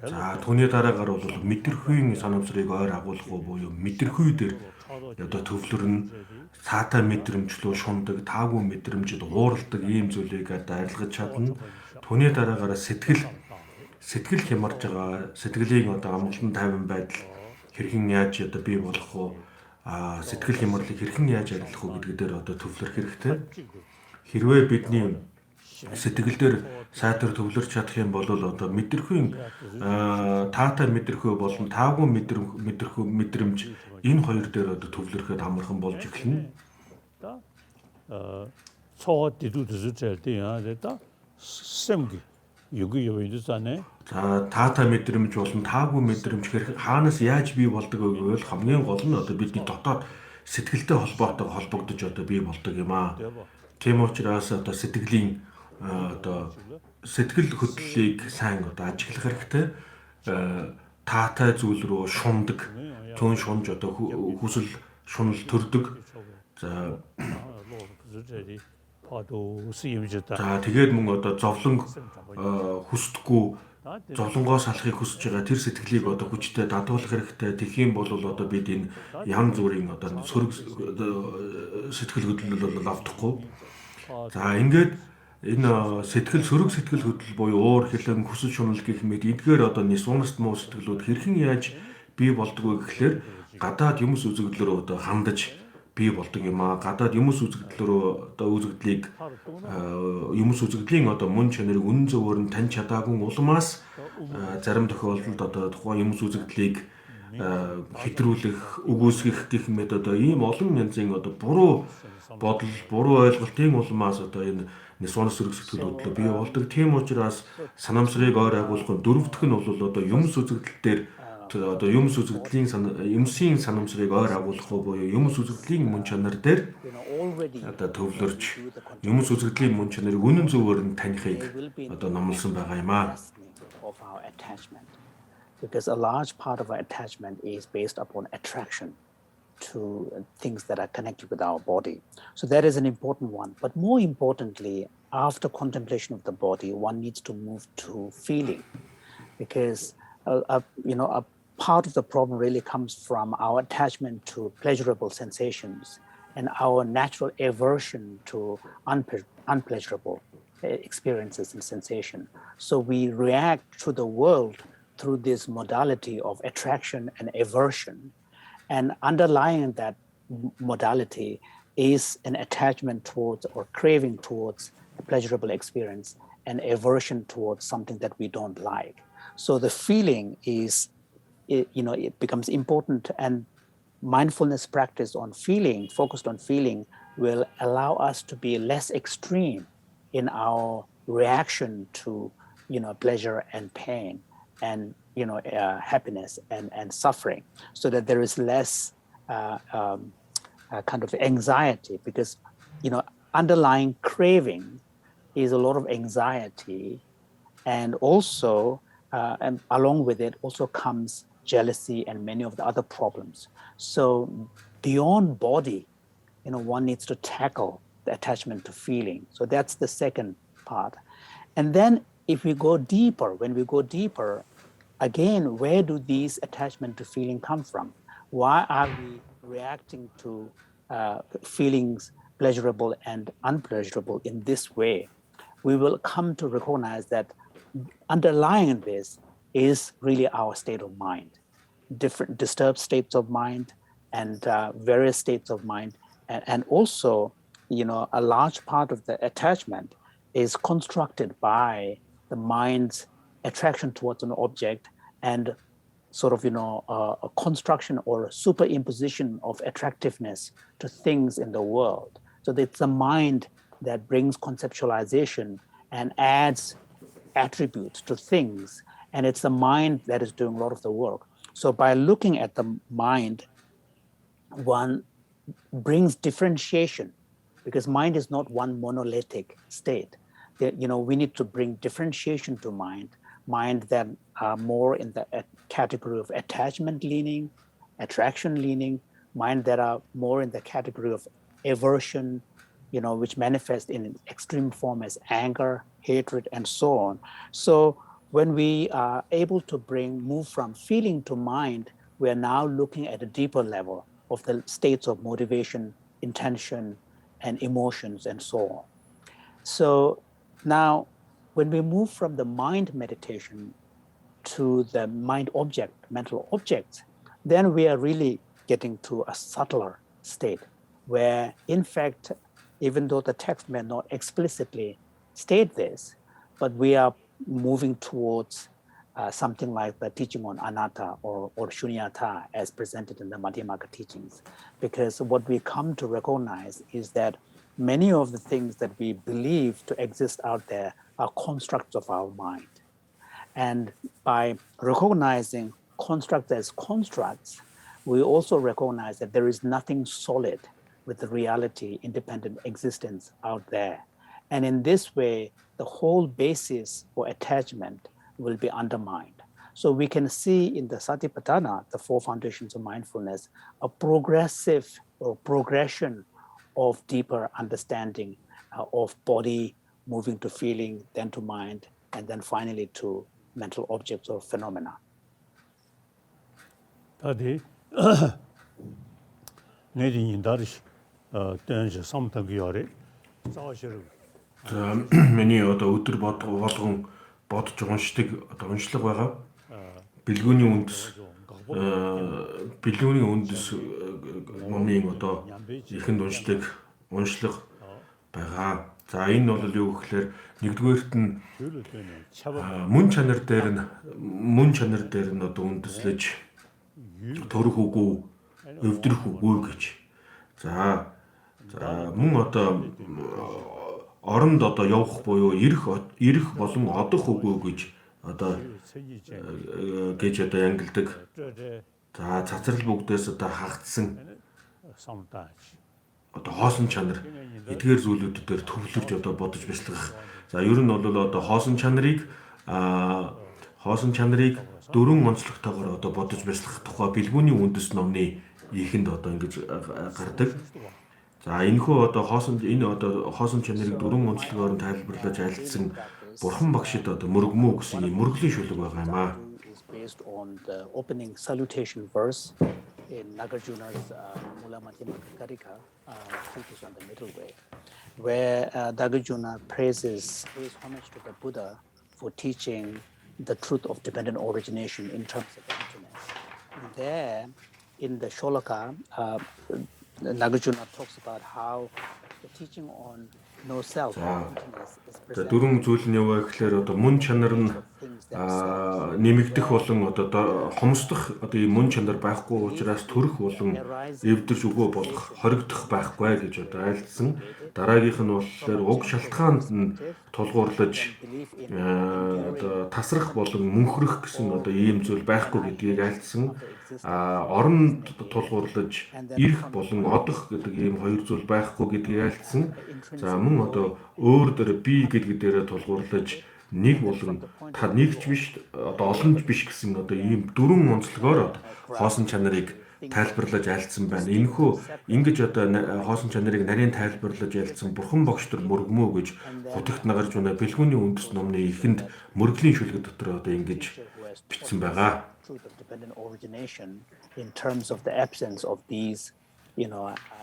За түүний дараагаар бол мэдэрхүйн санамсрыг ойр агуулах уу буюу мэдэрхүй дээр одоо төвлөрнө. Цаатай мэдрэмжлөө шундаг, таагүй мэдрэмжид ууралдаг ийм зүйлийг одоо арилгаж чадна. Түүний дараагаар сэтгэл хямарж байгаа сэтгэлийн одоо амгалан тайван байдал хэрхэн яаж одоо бий болох уу, сэтгэл хямралыг хэрхэн яаж арилгах уу гэдгээр дээр одоо төвлөрөх хэрэгтэй. Хэрвээ бидний сэтгэл дээр сайтар төвлөрч чадах юм бол одоо мэдэрхүйн таатай мэдэрхүй болон таагүй мэдрэмж энэ хоёр дээр одоо төвлөрөхөд амархан болж эхэлнэ. цоо дидүүдээс зэлдээ яа сэмги югүйдсанэ. За таатай мэдрэмж болон таагүй мэдрэмж хаанаас яаж бий болдог вэ гэвэл хамгийн гол нь одоо бидний дотоод сэтгэлтэй холбоотой холбогдож одоо бий болдог юм аа. Тийм учраас одоо сэтгэлийн одоо сэтгэл хөдлөлийг сайн одоо ажиглах хэрэгтэй. Таатай зүйл рүү шундаг, түн шунж одоо хүсэл шунал төрдөг. За тэгээд мөн одоо зовлон хүсдэггүй зовлонгоос алахыг хүсэж байгаа тэр сэтгэлийг одоо хүчтэй дадуулах хэрэгтэй. Тэгхийн бол одоо бид энэ янз бүрийн одоо сөрөг сэтгэл хөдлөл бол автахгүй. За ингээд энэ сөрөг сэтгэл хөдлөл буюу уур хилэн хүсэл шунал гэх мэт эдгээр одоо нисуунаст муу сэтгэлүүд хэрхэн яаж бий болдгоо гэхлээр гадаад юмс үзэгдлөрөө одоо хандаж бий болдог юм аа. Гадаад юмс үзэгдлөрөө одоо үзэгдлийг юмс үзэгдлийн одоо мөн чанарыг үнэн зөвөөр нь таньж чадаагүй улмаас зарим тохиолдолд одоо тухайн юмс үзэгдлийг хэтрүүлэх, үгүйсгэх гэх мэт одоо ийм олон янзын одоо буруу бодол, буруу ойлголтын улмаас одоо энэ нисуунаас сөрөг сэтгэл хөдлөл бий болдог. Тийм учраас санамсрыг ойр агуулах дөрөв дэх нь бол одоо юмс үзэгдэл дээр одоо юмс үзэгдлийн юмсын санамсрыг ойр агуулах буюу юмс үзэгдлийн мөн чанар дээр одоо төвлөрч юмс үзэгдлийн мөн чанарыг үнэн зөвөөр нь танихыг одоо номлосон байгаа юм аа. Because a large part of our attachment is based upon attraction to things that are connected with our body. So that is an important one. But more importantly, after contemplation of the body, one needs to move to feeling, because a part of the problem really comes from our attachment to pleasurable sensations and our natural aversion to unpleasurable experiences and sensation. So we react to the world through this modality of attraction and aversion. And underlying that modality is an attachment towards or craving towards a pleasurable experience and aversion towards something that we don't like. So the feeling is, it becomes important, and mindfulness practice on feeling, focused on feeling, will allow us to be less extreme in our reaction to, pleasure and pain and happiness and suffering, so that there is less kind of anxiety, because underlying craving is a lot of anxiety, and also and along with it also comes jealousy and many of the other problems. So beyond body, one needs to tackle the attachment to feeling. So that's the second part. And then when we go deeper, again, where do these attachment to feeling come from? why are we reacting to feelings pleasurable and unpleasurable in this way, we will come to recognize that underlying this is really our state of mind, different disturbed states of mind and various states of mind. And also, a large part of the attachment is constructed by the mind's attraction towards an object and sort of, a construction or a superimposition of attractiveness to things in the world. So it's the mind that brings conceptualization and adds attributes to things. And it's the mind that is doing a lot of the work. So by looking at the mind, one brings differentiation, because mind is not one monolithic state. We need to bring differentiation to mind that are more in the category of attachment leaning, attraction leaning, mind that are more in the category of aversion, which manifest in extreme form as anger, hatred, and so on. So when we are able to move from feeling to mind, we are now looking at a deeper level of the states of motivation, intention, and emotions, and so on. So now, when we move from the mind meditation to the mind object, mental objects, then we are really getting to a subtler state where, in fact, even though the text may not explicitly state this, but we are moving towards something like the teaching on anatta or shunyata as presented in the Madhyamaka teachings. Because what we come to recognize is that many of the things that we believe to exist out there are constructs of our mind. And by recognizing constructs as constructs, we also recognize that there is nothing solid with the reality, independent existence out there. And in this way, the whole basis for attachment will be undermined. So we can see in the Satipatthana, the 4 foundations of mindfulness, a progressive or progression of deeper understanding of body moving to feeling, then to mind, and then finally to mental objects or phenomena. Tadi 내린 인다르시 댄지 삼탁이어리 заашэр миний одоо өдөр болгон бодож уншдаг одоо уншлага байгаа. Бэлгүүний үндэс номын одоо ихэнд уншдаг уншлага байгаа. За энэ бол юу гэхээр нэгдүгээрт нь мөн чанар дээр нь одоо үндэслэж төрөх үгүй өвдрөх үгүй гэж. За мөн одоо оронд одоо явах буюу ирэх болон одох үгүй гэж одоо ангилдаг. За цацрал бүгдээс одоо хагдсан одоо хоосон чанар эдгээр зүйлүүд дээр төвлөрж одоо бодож бяцлах. За ер нь бол одоо хоосон чанарыг дөрвөн онцлогтойгоор одоо бодож бяцлах тухай бэлгүүний үндэс номны ихэнд одоо ингэж гардаг. За энэхүү одоо хоосон чанарыг дөрвөн онцлогоор тайлбарлаж айлдсан бурхан багшид одоо мөргмөө гэсэн юм мөргөлийн шүлэг байгаа юм аа. Based on the opening salutation verse in Nagarjuna's Mula Madhyamaka Karika, treatise on the middle way, where Nagarjuna pays homage to the Buddha for teaching the truth of dependent origination in terms of emptiness. There, in the Sholaka, Nagarjuna talks about how the teaching on no self emptiness is presented. Дөрвөн зүйл нь яваа гэхээр одоо мөн чанар нь нэмэгдэх болон одоо хомсдох одоо ийм мөн чанар байхгүй учраас төрөх болон эвдэрч өгөө болох хоригдох байхгүй гэж одоо айлдсан. Дараагийнх нь болохоор уг шалтгаанд нь тулгуурлаж одоо тасрах болон мөнхрөх гэсэн одоо ийм зүйл байхгүй гэдгийг айлдсан. Оронд тулгуурлаж ирэх болон одох гэдэг ийм хоёр зүйл байхгүй гэдгийг айлдсан. За мөн одоо өөр дээр би гэдгээр тулгуурлаж нэг болон та нэгч биш одоо олонч биш гэсэн одоо ийм дөрвөн онцлогоор хоосон чанарыг тайлбарлаж айлдсан байна. Энэхүү ингэж одоо хоосон чанарыг нарийн тайлбарлаж айлдсан бурхан багш нар мөргмөө гэж хутагт нагарж байна. Бэлгүүний үндэс номны ихэнд мөргөлийн шүлэг дотор одоо ингэж бичсэн байгаа. Truth of dependent origination in terms of the absence of these,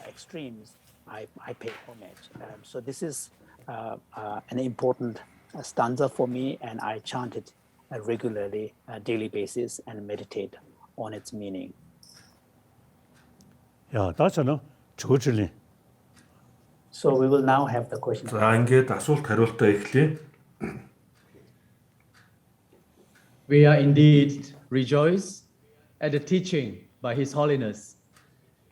extremes, I pay homage. So this is an important stanza for me, and I chant it regularly, daily basis, and meditate on its meaning. 야, 다처럼 저질리. So we will now have the question. За ингээд асуулт хариултаа эхлэе. We are indeed rejoiced at the teaching by His Holiness.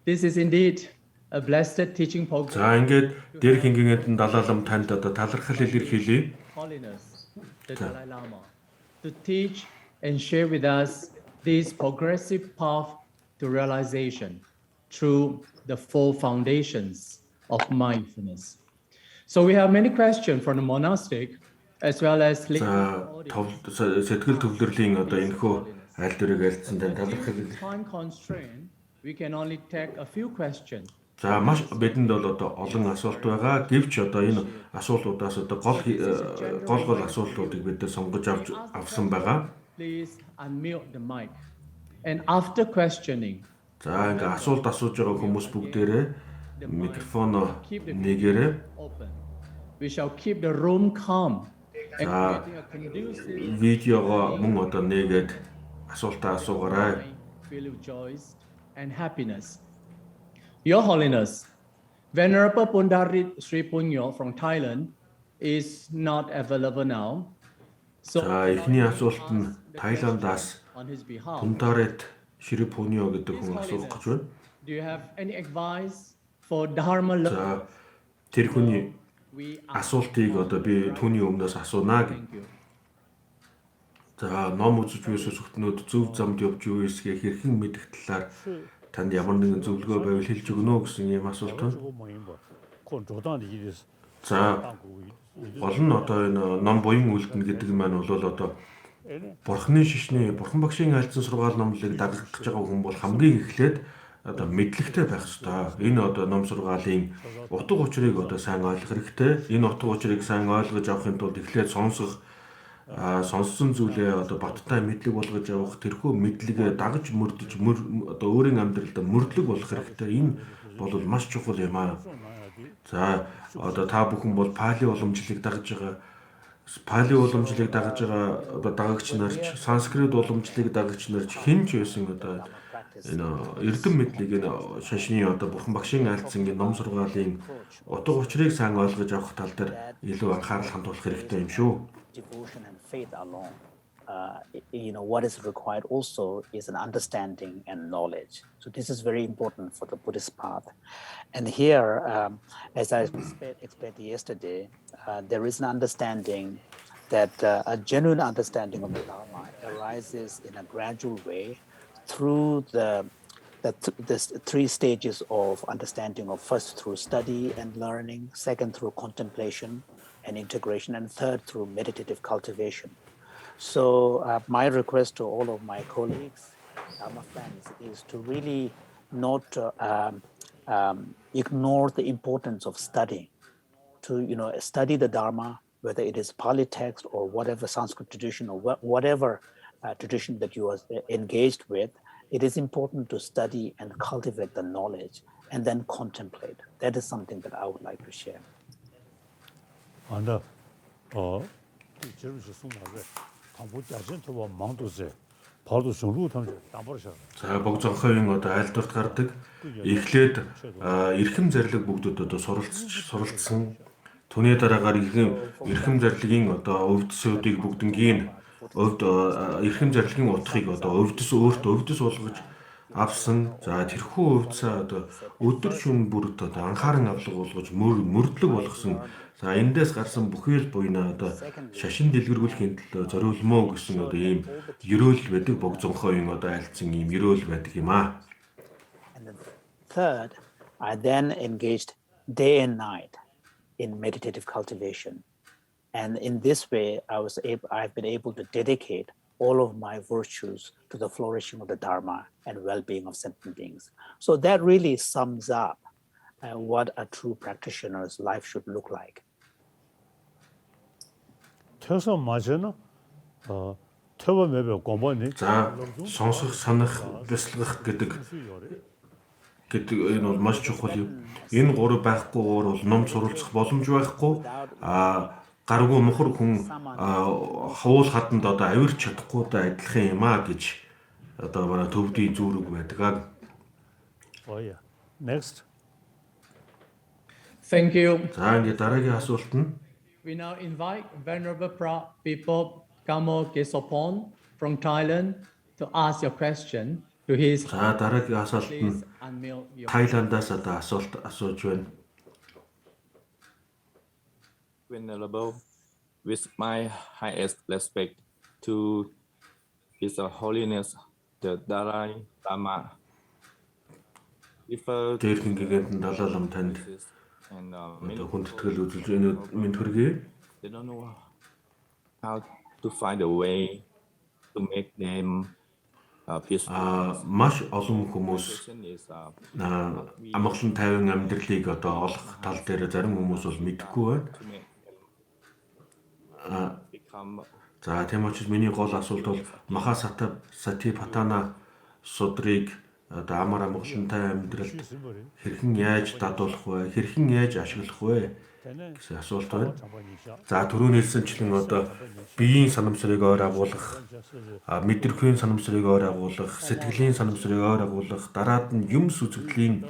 This is indeed a blessed teaching program. За ингээд Дээрхийн Гэгээнтэн далаалам танд одоо талархал илэрхийлье. Holiness, the Dalai Lama, to teach and share with us this progressive path to realization through the four foundations of mindfulness. So we have many questions from the monastic as well as За сэтгэл төвлөрлийн одоо энэхүү аль дээрээ альцсан тань талархал. time constraint, we can only take a few questions. За маш бидэнд бол одоо олон асуулт байгаа. Гэвч одоо энэ асуултуудаас одоо гол асуултуудыг бид сонгож авсан байгаа. Please unmute the mic. And after questioning, За ингээ асуулт асууж байгаа хүмүүс бүгдээрээ микрофон нэгээрээ open. We shall keep the room calm and За creating a conducive видеого мөн одоо нэгээд асуултаа асуугаарай. feel of joy and happiness. Your Holiness, Venerable Pundarit Sri Punyo from Thailand is not available now. So За эхний асуулт нь Таиландаас on his behalf, Pundarit Sri Punyo гэдэг хүн асуух гэж байна. do you have any advice for Dharma За learners? тэр хүний We are асуултыг одоо би түүний өмнөөс асуунаа гэх. thank you. За ном үзэж буй сүсэгтнүүд зөв замд явж юу эсгээ хэрхэн мэдэх талаар танд ямар нэгэн зөвлөгөө байвал хэлж өгнө үү гэсэн ийм асуулт байна. 그건 조단이 이래서. За болон одоо энэ ном буян үлдэнэ гэдэг маань бол одоо Бурхны шишний Бурхан багшийн айлдсан сургаал номлыг дагах гэж байгаа хүн бол хамгийн эхлээд одоо мэдлэгтэй байх ёстой. Энэ одоо ном сургаалын утга учирыг одоо сайн ойлгох хэрэгтэй. Энэ утга учирыг сайн ойлгож авахын тулд эхлээд сонссон зүйлээ одоо баттай мэдлэг болгож авах, тэрхүү мэдлэгээ дагаж мөрдөж одоо өөрийн амьдралд мөрдлөг болох хэрэгтэй. Энэ бол маш чухал юм аа. За одоо та бүхэн бол пали уламжлалыг дагаж байгаа. Пали уламжлалыг дагаж байгаа одоо дагагч нарч, санскрит уламжлалыг дагагч нарч хэн ч байсан одоо энэ эрдэм мэдлийг энэ шашны одоо Бурхан багшийн айлдсан ном сургаалын утга учирыг сайн ойлгож авах тал дээр илүү анхаарал хандуулах хэрэгтэй юм шүү. Devotion and faith alone. What is required also is an understanding and knowledge. So this is very important for the Buddhist path. And here, as I explained yesterday, there is an understanding that a genuine understanding of the Dharma arises in a gradual way through the three stages of understanding of first through study and learning, second through contemplation and integration, and third through meditative cultivation. So my request to all of my colleagues, Dharma friends, is to really not ignore the importance of studying, to study the Dharma, whether it is Pali text or whatever Sanskrit tradition or whatever tradition that you are engaged with. It is important to study and cultivate the knowledge and then contemplate. That is something that I would like to share. 안다. 제르시 숨나게 담보 자전토와 망도세. 바로 송루 탐지 담보셔. За богцонхойн одоо айлдварт гардаг. Эхлээд эрхэм зарлиг бүгдүүд одоо суралцсан. Түүний дараагаар эрхэм зарлагийн одоо өвдөсүүдийг бүгднгийн эрхэм зарлагын утгыг одоо өвдөс болгож авсан. За тэрхүү өвдсөө одоо өдөр шөнө бүрд одоо анхааран авлага болгож мөрдлөг болгосон. За эндээс гарсан бүхэл буйнаа одоо шашин дэлгэрүүлэхийн төлөө зориулмоо гэсэн одоо ийм ерөөл байдаг богцонхойн одоо айлдсан ийм ерөөл байдаг юм аа. And then third, I then engaged day and night in meditative cultivation. And in this way, I've been able to dedicate all of my virtues to the flourishing of the Dharma and well-being of sentient beings. So that really sums up what a true practitioner's life should look like. 태서 맞으나 төв мэбэ гомбоны. За сонсох, санах, бясалгах гэдэг энэ бол маш чухал юм. Энэ гурав байхгүйгээр бол ном суралцах боломж байхгүй. Гаргүй мохор хүн хавуул хатанд одоо авирч чадахгүйтэй адилхан юм аа гэж одоо манай төвдийн зүрэг байдаг. Oh yeah. Next. Thank you. За ингээд дараагийн асуулт нь We now invite Venerable People Kamo Gesopon from Thailand to ask your question to his. за дараагийн асуулт нь Please unmute your. Тайландаас одоо асуулт асууж байна. Venerable, with my highest respect to His Holiness the Dalai Lama, refer to Дээрхийн гэгээнтэн Далай лам танд and одоо хүндэтгэл үзүүлж энэ мэд хүргэе. they don't know how to find a way to make them peaceful. Маш олон хүмүүс Question is, амгалан тайван амьдралыг одоо олох тал дээр зарим хүмүүс бол мэдэхгүй байна. to make become За тийм учраас миний гол асуулт бол Маха Сатипаттана судрыг одоо амар амгалантай амьдралд хэрхэн яаж дадуулах вэ? Хэрхэн яаж ашиглах вэ гэсэн асуулт байна. За түрүүн хэлсэнчлэн одоо биеийн санамсрыг ойр агуулах, мэдрэхүйн санамсрыг ойр агуулах, сэтгэлийн санамсрыг ойр агуулах, дараад нь юмс үзэгдлийн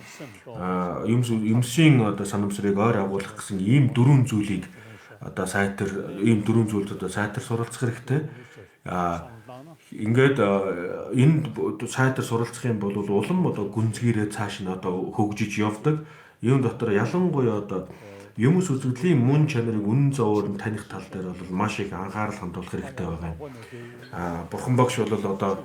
юмсийн одоо санамсрыг ойр агуулах гэсэн ийм дөрвөн зүйлийг одоо ийм дөрвөн зүйлд одоо сайтар суралцах хэрэгтэй. Ингээд энэ сайтар суралцах юм бол улам одоо гүнзгийрээ цааш нь одоо хөгжиж явдаг. Ийм дотор ялангуяа одоо юмс үзэгдлийн мөн чанарыг үнэн зөвөөр нь таних тал дээр бол маш их анхаарал хандуулах хэрэгтэй байгаа юм. Бурхан багш бол одоо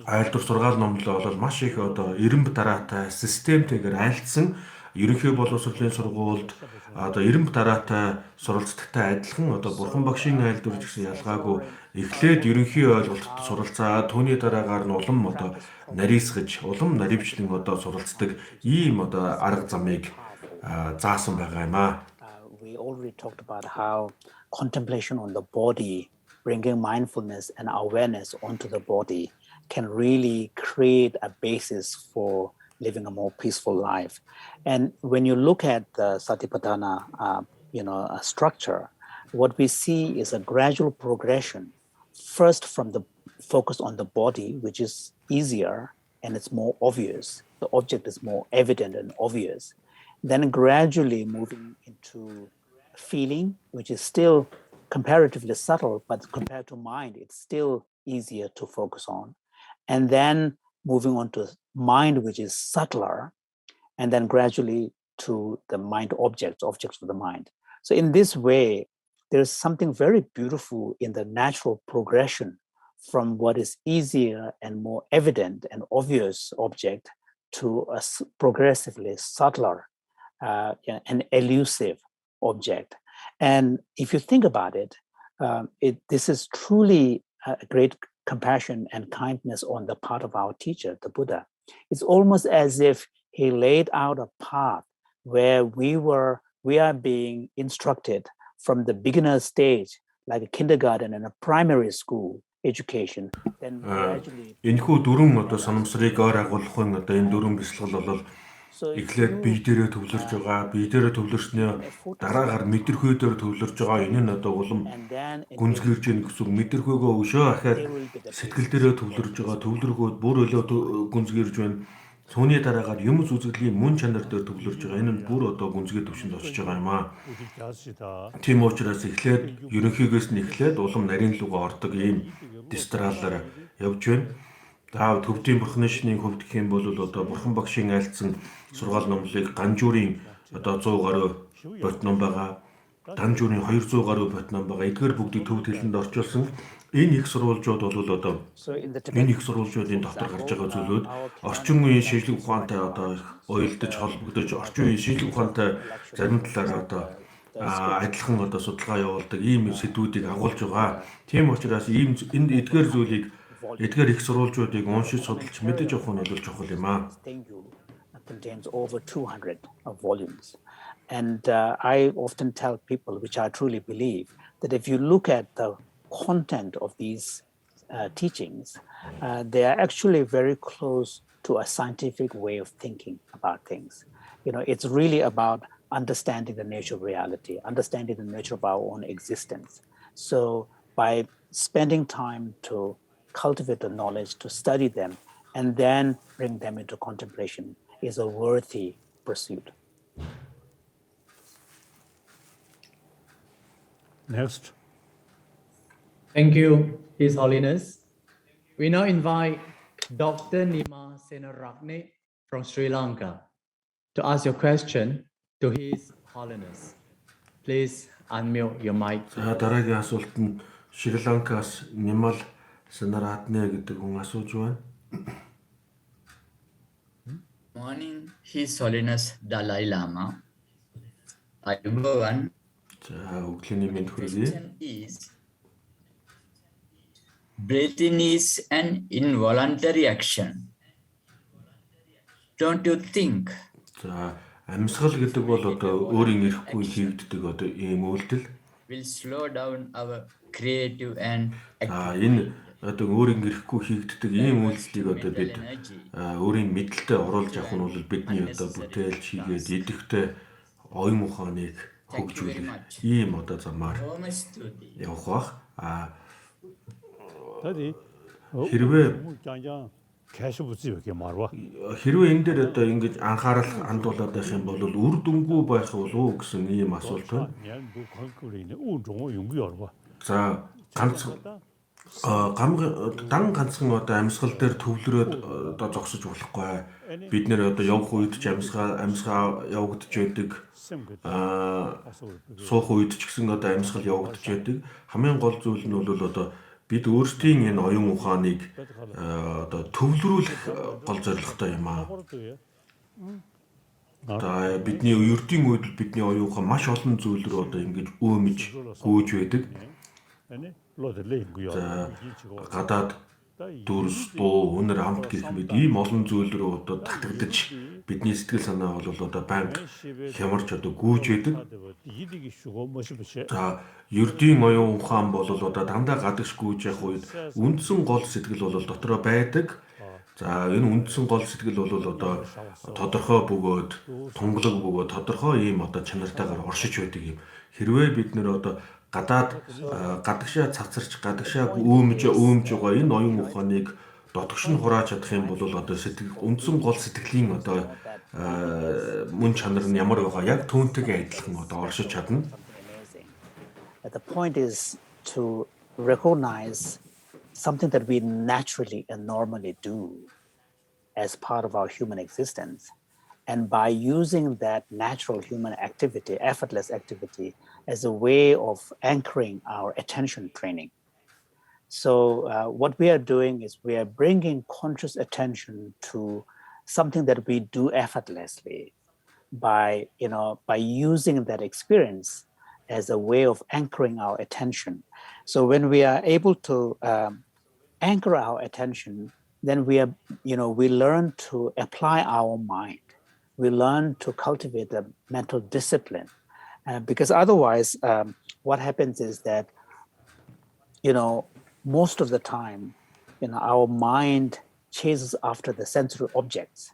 айлдав сургаал номлоо бол маш их одоо эренб дараатай системтэйгээр айлдсан ерөнхий боловсролын сургуульд одоо эренб дараатай суралцдагтай адилхан одоо бурхан багшийн айлдав гэсэн ялгаагүй эхлээд ерөнхий ойлголтод суралцаад түүний дараагаар нь улам одоо нарийсгаж улам наривчлан одоо суралцдаг ийм одоо арга замыг заасан байгаа юм аа. We already talked about how contemplation on the body, bringing mindfulness and awareness onto the body can really create a basis for living a more peaceful life. And when you look at the Satipatthana, structure, what we see is a gradual progression, first from the focus on the body, which is easier and it's more obvious. The object is more evident and obvious. Then gradually moving into feeling, which is still comparatively subtle, but compared to mind, it's still easier to focus on. And then moving on to mind, which is subtler, and then gradually to the mind objects of the mind. So in this way, there's something very beautiful in the natural progression from what is easier and more evident and obvious object to a progressively subtler and elusive object. And if you think about it, this is truly a great compassion and kindness on the part of our teacher, the Buddha. It's almost as if he laid out a path where we are being instructed from the beginner stage, like a kindergarten and a primary school education. Then gradually. Энэхүү дөрвөн одоо санамсрыг ойр агуулахын одоо энэ дөрвөн бясалгал бол эхлээд бие дээрээ төвлөрж байгаа. Бие дээрээ төвлөрснөө дараагаар мэдрэхүй дээр төвлөрж байгаа. Энэ нь одоо улам гүнзгийрж ийн гэсэн мэдрэхүйгөө өшөө ахаад сэтгэл дээрээ төвлөрж байгаа. Төвлөргөөд бүр өлөө гүнзгийрж байна. Түүний дараагаар юмс үзэгдлийн мөн чанар дээр төвлөрж байгаа. Энэ нь бүр одоо гүнзгий төвшөнд очиж байгаа юм аа. Тийм учраас эхлээд ерөнхийгөөс нь эхлээд улам нарийн лугаа ордог ийм дистралаар явж байна. Та төвдийн бурхны шинийн хувьд гэх юм бол одоо бурхан багшийн айлдсан сургаал номлыг ганжуурын одоо 100 гаруй бот ном байгаа. Данжуурын 200 гаруй бот ном байгаа. Эдгээр бүгдийг төвд хэлэнд орчуулсан. Энэ их сурвалжууд бол одоо энэ их сурвалжуудын дотор гарч байгаа зүйлүүд орчин үеийн шинжлэх ухаантай одоо уялдаж холбогдож орчин үеийн шинжлэх ухаантай зарим талаар одоо адилхан одоо судалгаа явуулдаг ийм сэдвүүдийг агуулж байгаа. Тийм учраас ийм энэ эдгээр зүйлийг эдгээр их сурвалжуудыг уншиж судалж мэдэж авах нь бол чухал юм аа. Contains over 200 volumes. And I often tell people, which I truly believe, that if you look at the content of these teachings, they are actually very close to a scientific way of thinking about things. It's really about understanding the nature of reality, understanding the nature of our own existence. So by spending time to cultivate the knowledge, to study them, and then bring them into contemplation is a worthy pursuit. Next. Thank you, His Holiness. We now invite Dr. Nima Senaragne from Sri Lanka to ask your question to His Holiness. Please unmute your mic. Дараагийн асуулт нь Шри-Ланкаас Нимал Сенаратне гэдэг хүн асууж байна. Morning, His Holiness Dalai Lama. Ayubowan. Өглөөний мэнд хүргэе. Breathing is an involuntary action. Don't you think? Амьсгал гэдэг бол одоо өөрийн эрэхгүй хийгддэг одоо ийм үйлдэл. Will slow down our creative and энэ одоо өөрийн эрэхгүй хийгддэг ийм үйлдэлийг одоо бид өөрийн мэдлэлтэд оруулж авах нь бол бидний одоо бүтээлч хийгээд идэвхтэй оюун ухааныг хөгжүүлэх ийм одоо замаар явах бах. Хэрвээ хэрвээ энэ дээр одоо ингэж анхаарал хандуулаад байх юм бол үр дүнгүй байх болов уу гэсэн ийм асуулт байна. За дан ганцхан одоо амьсгал дээр төвлөрөөд одоо зогсож болохгүй. Бид нэр одоо явах үед ч амьсгаа явагдаж байдаг. Суух үед ч гэсэн одоо амьсгал явагдаж байдаг. Хамгийн гол зүйл нь бол одоо бид өөрсдийн энэ оюун ухааныг одоо төвлөрүүлэх гол зорилготой юм аа. Одоо бидний ердийн үед бидний оюун ухаан маш олон зүйл рүү одоо ингэж өөмж гүйж байдаг. Гадаад дүрс, дуу, үнэр, амт гэх мэт ийм олон зүйл рүү одоо татагдаж бидний сэтгэл санаа бол одоо банк хямарч одоо гүйж байдаг. За ердийн оюун ухаан бол одоо дандаа гадагш гүйж явах үед үндсэн гол сэтгэл бол дотроо байдаг. За энэ үндсэн гол сэтгэл бол одоо тодорхой бөгөөд, тунгалаг бөгөөд тодорхой ийм одоо чанартайгаар оршиж байдаг юм. Хэрвээ бид нэр одоо гадагшаа цацарч гадагшаа өөмж байгаа энэ оюун ухааныг дотгош нь хурааж чадах юм бол одоо үндсэн гол сэтгэлийн одоо мөн чанар нь ямар байгаа яг түүнтэйгээ адилхан одоо оршиж чадна. The point is to recognize something that we naturally and normally do as part of our human existence. And by using that natural human activity, effortless activity, as a way of anchoring our attention training. So what we are doing is we are bringing conscious attention to something that we do effortlessly by using that experience as a way of anchoring our attention. So when we are able to anchor our attention, then we learn to apply our mind. We learn to cultivate the mental discipline. Because otherwise, what happens is that, most of the time, our mind chases after the sensory objects.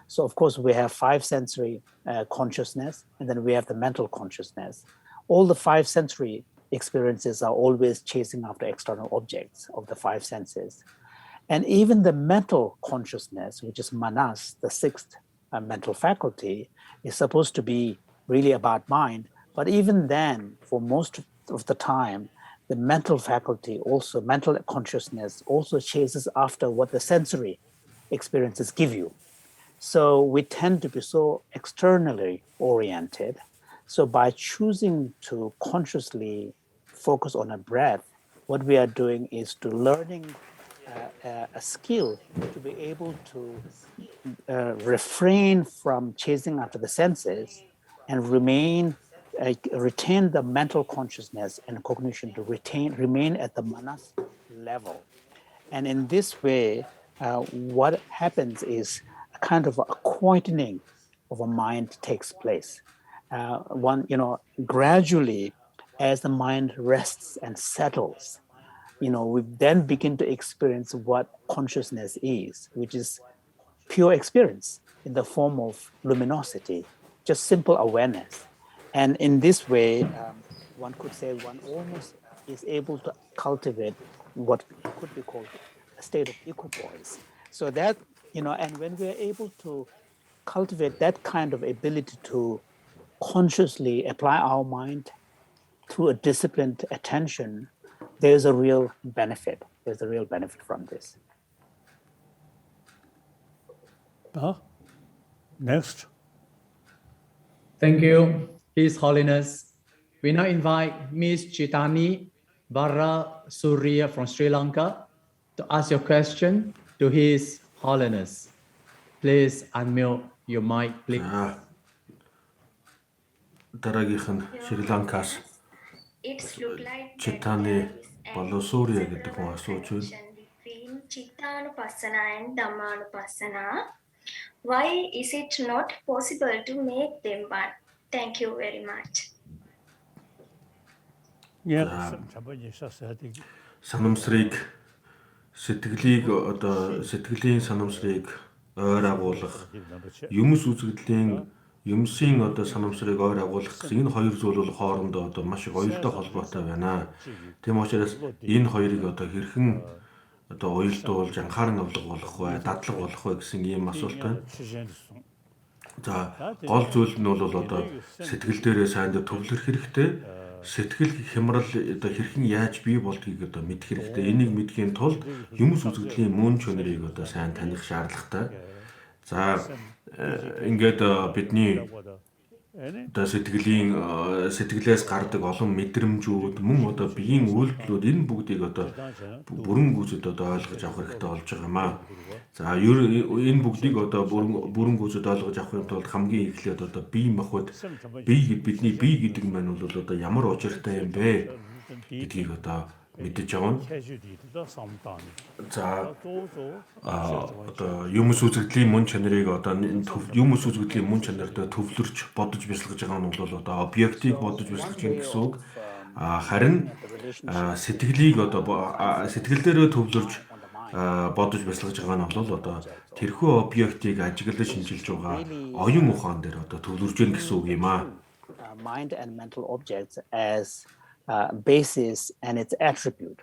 So of course, we have 5 sensory consciousness, and then we have the mental consciousness. All the 5 sensory experiences are always chasing after external objects of the 5 senses. And even the mental consciousness, which is manas, the 6th mental faculty, is supposed to be really about mind. But even then, for most of the time, the mental faculty also, mental consciousness also chases after what the sensory experiences give you. So we tend to be so externally oriented. So by choosing to consciously focus on a breath, what we are doing is to learning a skill to be able to refrain from chasing after the senses and retain the mental consciousness and cognition to remain at the manas level. And in this way, what happens is a kind of a quietening of a mind takes place. Gradually, as the mind rests and settles, we then begin to experience what consciousness is, which is pure experience in the form of luminosity, just simple awareness. And in this way, one could say one almost is able to cultivate what could be called a state of equipoise. So that, and when we're able to cultivate that kind of ability to consciously apply our mind through a disciplined attention, there's a real benefit. There's a real benefit from this. Next. Thank you, His Holiness. We now invite Ms. Chitani Barra Surya from Sri Lanka to ask your question to His Holiness. Please unmute your mic, please. Дараагийнх нь Шри-Ланкаас Chitani Barra Surya гэдэг хүн асууж байна. Chittanupassana and Dhammanupassana. Why is it not possible to make them one? Thank you very much. Санамсрыг сэтгэлийн санамсрыг ойр агуулах, юмс үзэгдлийн юмсын санамсрыг ойр агуулах гэсэн энэ хоёр зүйл бол хоорондоо маш их оюултай холбоотой байна. Тийм учраас энэ хоёрыг хэрхэн уялдуулж анхааран авлага болох вэ, дадлаг болох вэ гэсэн ийм асуулт байна. За гол зүйл нь бол сэтгэл дээрээ сайн төвлөрөх хэрэгтэй. Сэтгэл хямрал хэрхэн яаж бий болдгийг мэдэх хэрэгтэй. Энийг мэдхийн тулд юмс үзэгдлийн мөн чөнөрийг сайн таних шаардлагатай. За ингээд бидний сэтгэлээс гардаг олон мэдрэмжүүд мөн биеийн үйлдэлүүд энэ бүгдийг бүрэн гүйцэд ойлгож авах хэрэгтэй болж байгаа юм аа. За энэ бүгдийг бүрэн гүйцэд ойлгож авахын тулд хамгийн эхлээд бие махбод бидний бие гэдэг нь бол ямар учиртай юм бэ гэдгийг мэдэж авна. За юмс үзэгдлийн мөн чанарыг юмс үзэгдлийн мөн чанартай төвлөрч бодож бясалгаж байгаа нь бол объектыг бодож бясалгаж байгаа гэсэн үг. Харин сэтгэлийг сэтгэл дээрээ төвлөрж бодож бясалгаж байгаа нь бол тэрхүү объектыг ажиглаж шинжилж байгаа оюун ухаан дээр төвлөрж байна гэсэн үг юм аа. Mind and mental objects as basis and its attribute.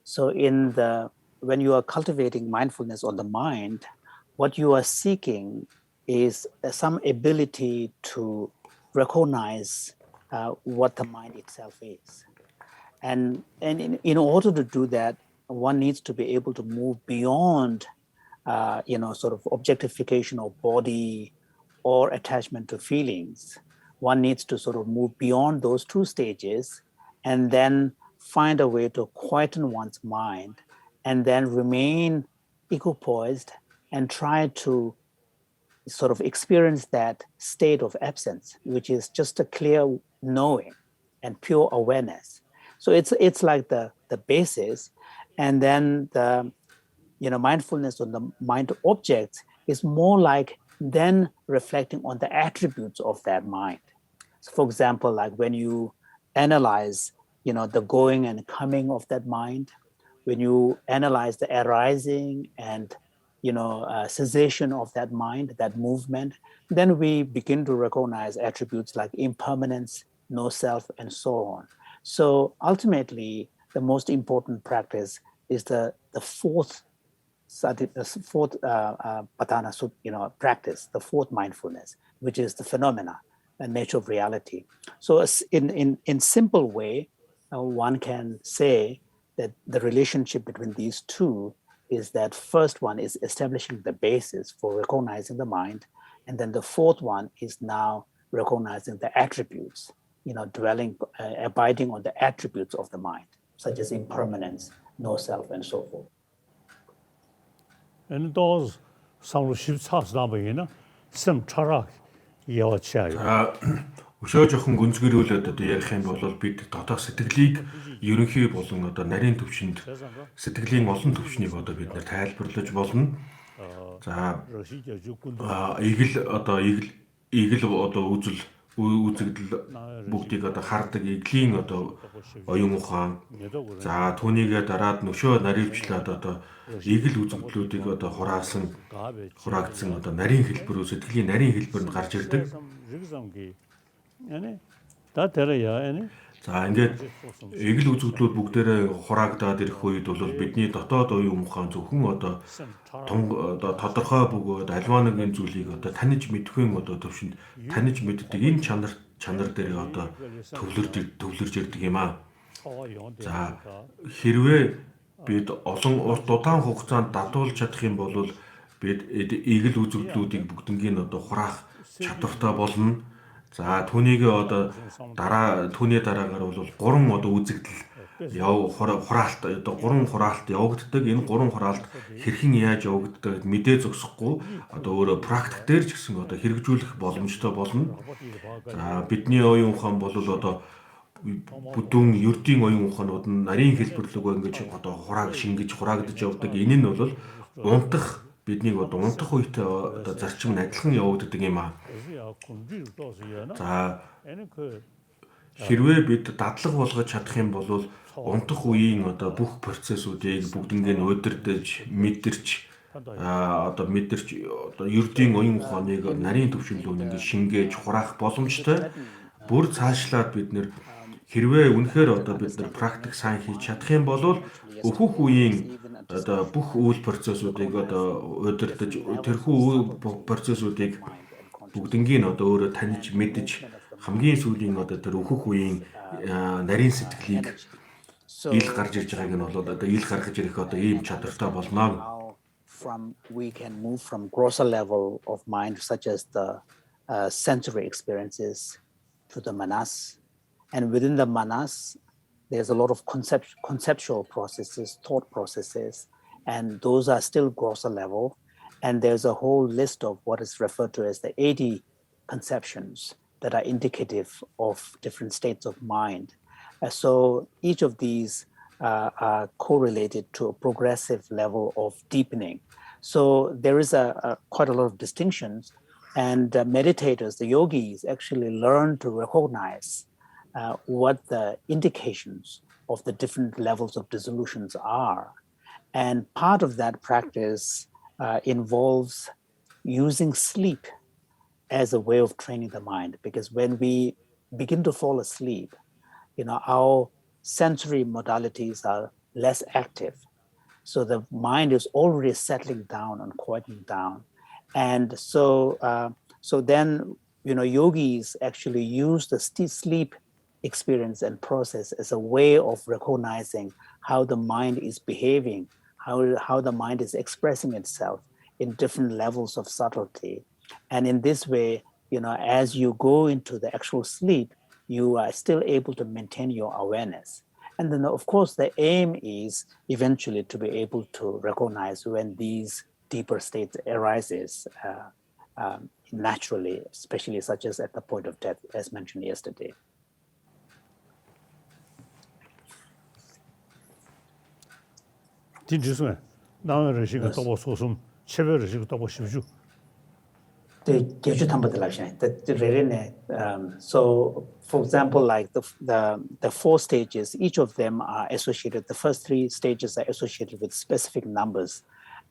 So when you are cultivating mindfulness on the mind, what you are seeking is some ability to recognize what the mind itself is. And in order to do that, one needs to be able to move beyond sort of objectification of body or attachment to feelings. One needs to sort of move beyond those two stages and then find a way to quieten one's mind and then remain equipoised and try to sort of experience that state of absence, which is just a clear knowing and pure awareness. So it's like the basis, and then the mindfulness on the mind objects is more like then reflecting on the attributes of that mind. So for example, like when you analyze the going and coming of that mind, when you analyze the arising and cessation of that mind, that movement, then we begin to recognize attributes like impermanence, no self, and so on. So ultimately, the most important practice is the fourth patana practice, the fourth mindfulness, which is the phenomena, the nature of reality. So in simple way, one can say that the relationship between these two is that first one is establishing the basis for recognizing the mind, and then the fourth one is now recognizing the attributes, abiding on the attributes of the mind, such as impermanence, no self, and so forth. And those some shifts now, some charak yawacha. Өшөө жоохон гүнзгийрүүлээд ярих юм бол бид дотоох сэтгэлийг ерөнхий болон нарийн төвшөнд сэтгэлийн олон төвшнийг бид нэр тайлбарлаж болно. За игэл үзэл үзэгдэл бүгдийг одоо хардаг иглийн одоо оюун ухаан. За түүнийгээ дараад нөшөө наривчлаад одоо игэл үзэгдлүүдийг одоо хураагдсан одоо нарийн хэлбэр, сэтгэлийн нарийн хэлбэрэнд гарч ирдэг. За ингээд игэл үзэгдлүүд бүгдээрээ хураагдаад ирэх үед бол бидний дотоод оюун ухаан зөвхөн одоо тодорхой бөгөөд альва нэгэн зүйлийг одоо таниж мэдхийн одоо төвшөнд таниж мэддэг энэ чанар дээр одоо төвлөрж ирдэг юм аа. За хэрвээ бид урт удаан хугацаанд дадуулж чадах юм бол бид игэл үзэгдлүүдийг бүгднийг одоо хураах чадвартай болно. За түүнийгээ одоо түүний дараагаар бол 3 одоо үзэгдэл хураалт одоо 3 хураалт явагддаг. Энэ 3 хураалт хэрхэн яаж явагддаг мэдээ зогсохгүй одоо өөрө практик дээр ч гэсэн одоо хэрэгжүүлэх боломжтой болно. За бидний оюун ухаан бол одоо бүдүүн ердийн оюун ухаанууд нь нарийн хэлбэрлэгөө ингэж одоо шингэж хураагдаж явдаг. Энэ нь бол биднийг одоо унтах үедээ одоо зарчим нь адилхан явагддаг юм аа. За хэрвээ бид дадлаг болгож чадах юм бол унтах үеийн одоо бүх процессуудыг бүгднийг удирдах, мэдэрч одоо ердийн оюун ухааныг нарийн төвшинлөөр ингэж шингээж хураах боломжтой. Бүр цаашлаад бид нэр хэрвээ үнэхээр одоо бид нар практик сайн хийж чадах юм бол өөхөх үеийн одоо бүх үйл процессуудыг одоо удирдах, тэрхүү үйл процессуудыг бүгднийг одоо өөрөө таниж мэдж хамгийн сүүлийн одоо тэр өөхөх үеийн нарийн сэтгэлийг ил гарч ирж байгааг нь бол одоо ил гаргаж ирэх одоо ийм чадвартай болно. We can move from grosser level of mind such as the sensory experiences to the manas, and within the manas there's a lot of conceptual processes, thought processes, and those are still grosser level. And there's a whole list of what is referred to as the 80 conceptions that are indicative of different states of mind. So each of these are correlated to a progressive level of deepening. So there is quite a lot of distinctions, and meditators, the yogis, actually learn to recognize what the indications of the different levels of dissolutions are. And part of that practice involves using sleep as a way of training the mind, because when we begin to fall asleep, our sensory modalities are less active. So the mind is already settling down and quieting down. And so then, yogis actually use the sleep experience and process as a way of recognizing how the mind is behaving, how the mind is expressing itself in different levels of subtlety. And in this way, as you go into the actual sleep, you are still able to maintain your awareness. And then, of course, the aim is eventually to be able to recognize when these deeper states arises naturally, especially such as at the point of death, as mentioned yesterday. So, for example, like the 4 stages, each of them are associated. The first 3 stages are associated with specific numbers,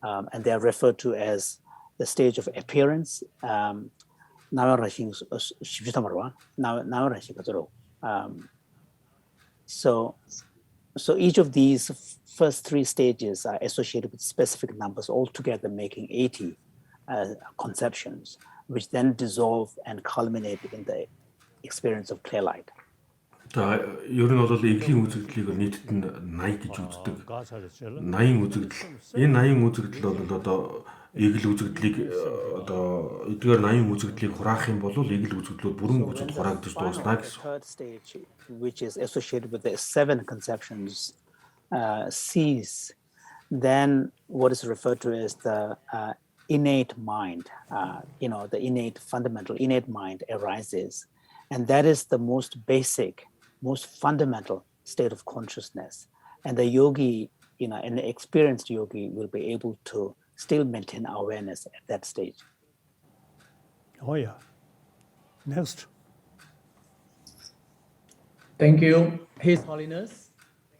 and they are referred to as the stage of appearance. So each of these first 3 stages are associated with specific numbers, altogether making 80 conceptions, which then dissolve and culminate in the experience of clear light. Ер нь бол иглийн үзэгдлийг нийтэд нь 80 гэж үздэг. 80 үзэгдэл. Энэ 80 үзэгдэл бол одоо игэл үзэгдлийг одоо эдгээр 80 үзэгдлийг хураах юм бол игэл үзэгдлүүд бүрэн гүйцэд хураагдаж дуусна гэсэн. Third stage, which is associated with the 7 conceptions, cease. Then what is referred to as the innate mind, the innate mind arises. And that is the most basic, most fundamental state of consciousness. And the yogi, an experienced yogi will be able to still maintain awareness at that stage. Oh yeah. Next. Thank you, His Holiness.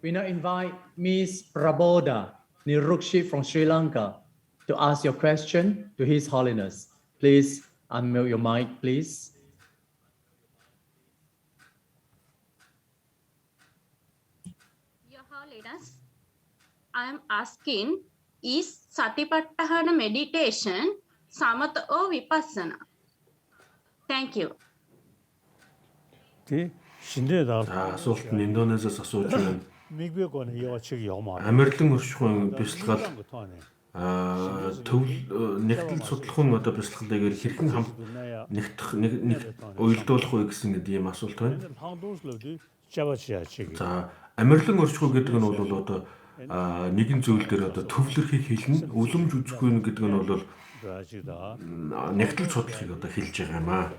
We now invite Ms. Praboda Nirukshi from Sri Lanka to ask your question to His Holiness. Please unmute your mic, please. Your Holiness, I am asking, is Satipattana meditation samatha or vipassana? Thank you. 그 신뢰다. За асуулт нь Индонезиас асууж байна. 미국에는 이거 책 영어. Амьрлан оршихуйн бясалгал нэгдэл судлахын одоо бясалгалыг хэрхэн нэг уялдуулах вэ гэсэн ийм асуулт байна. За амьрлан оршихуй гэдэг нь бол одоо нэгэн зүйл дээр одоо төвлөрхийг хэлнэ, үлэмж үзэхгүй гэдэг нь бол нэгдэл судлахыг одоо хэлж байгаа юм аа.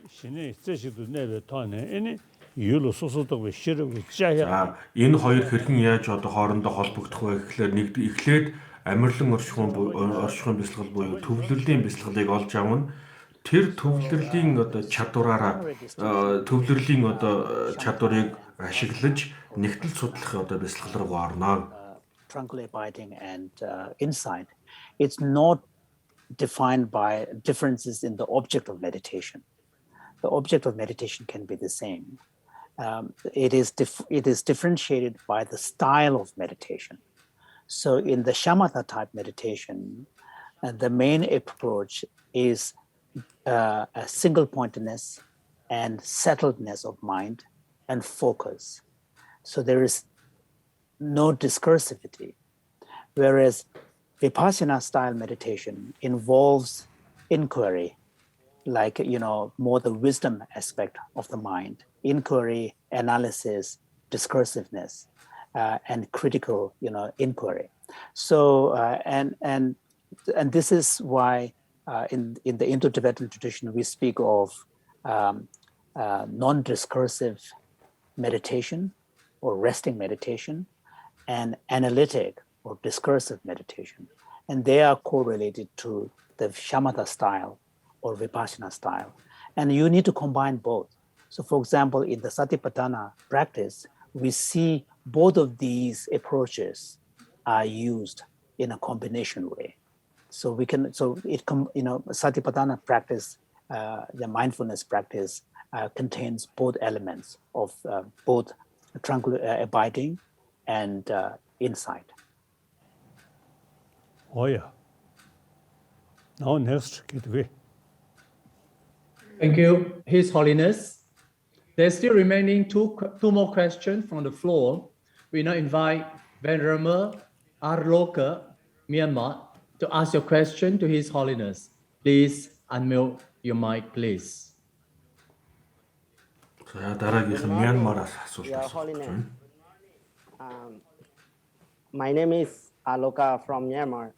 신의 뜻이도 내려 타네. 아니 이유로 소소도 왜 싫어고 짜야. Энэ хоёр хэрхэн яаж одоо хоорондоо холбогдох вэ гэхлээр эхлээд амьрлан оршихуйн бясалгал буюу төвлөрлийн бясалгалыг олж авна. Тэр төвлөрлийн одоо чадвараараа төвлөрлийн одоо чадварыг ашиглаж нэгдэл судлах одоо бясалгал руу орно. Tranquilly abiding and insight. It's not defined by differences in the object of meditation. The object of meditation can be the same. It is differentiated by the style of meditation. So in the shamatha type meditation, the main approach is a single pointedness and settledness of mind and focus. So there is no discursivity. Whereas Vipassana style meditation involves inquiry, like, more the wisdom aspect of the mind, inquiry, analysis, discursiveness, and critical, inquiry. So, and this is why in the Indo-Tibetan tradition, we speak of non-discursive meditation or resting meditation and analytic or discursive meditation. And they are correlated to the shamatha style or vipassana style. And you need to combine both. So for example, in the Satipattana practice, we see both of these approaches are used in a combination way. So Satipatthana practice, the mindfulness practice contains both elements of both tranquil abiding and insight. Oh yeah. Now next, get away. Thank you, His Holiness. There's still remaining two more questions from the floor. We now invite Venerable Arloka, Myanmar, to ask your question to His Holiness. Please unmute your mic, please. Your Holiness, my name is Aloka from Myanmar.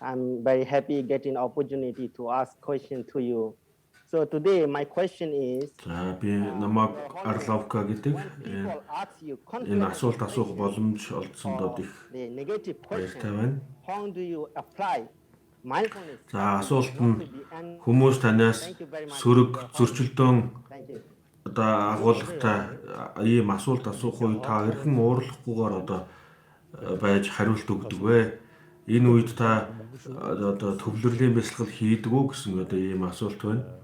I'm very happy getting opportunity to ask question to you. So today my question is, би намайг Арловка гэдэг энэ асуулт асуух боломж олдсондоо их баяртай байна. how do you apply mindfulness? За асуулт нь хүмүүс танаас сөрөг зөрчилдөөн одоо агуулгатай ийм асуулт асуух үед та хэрхэн уурлахгүйгээр одоо байж хариулт өгдөг вэ? Энэ үед та одоо төвлөрлийн бясалгал хийдэг үү гэсэн одоо ийм асуулт байна.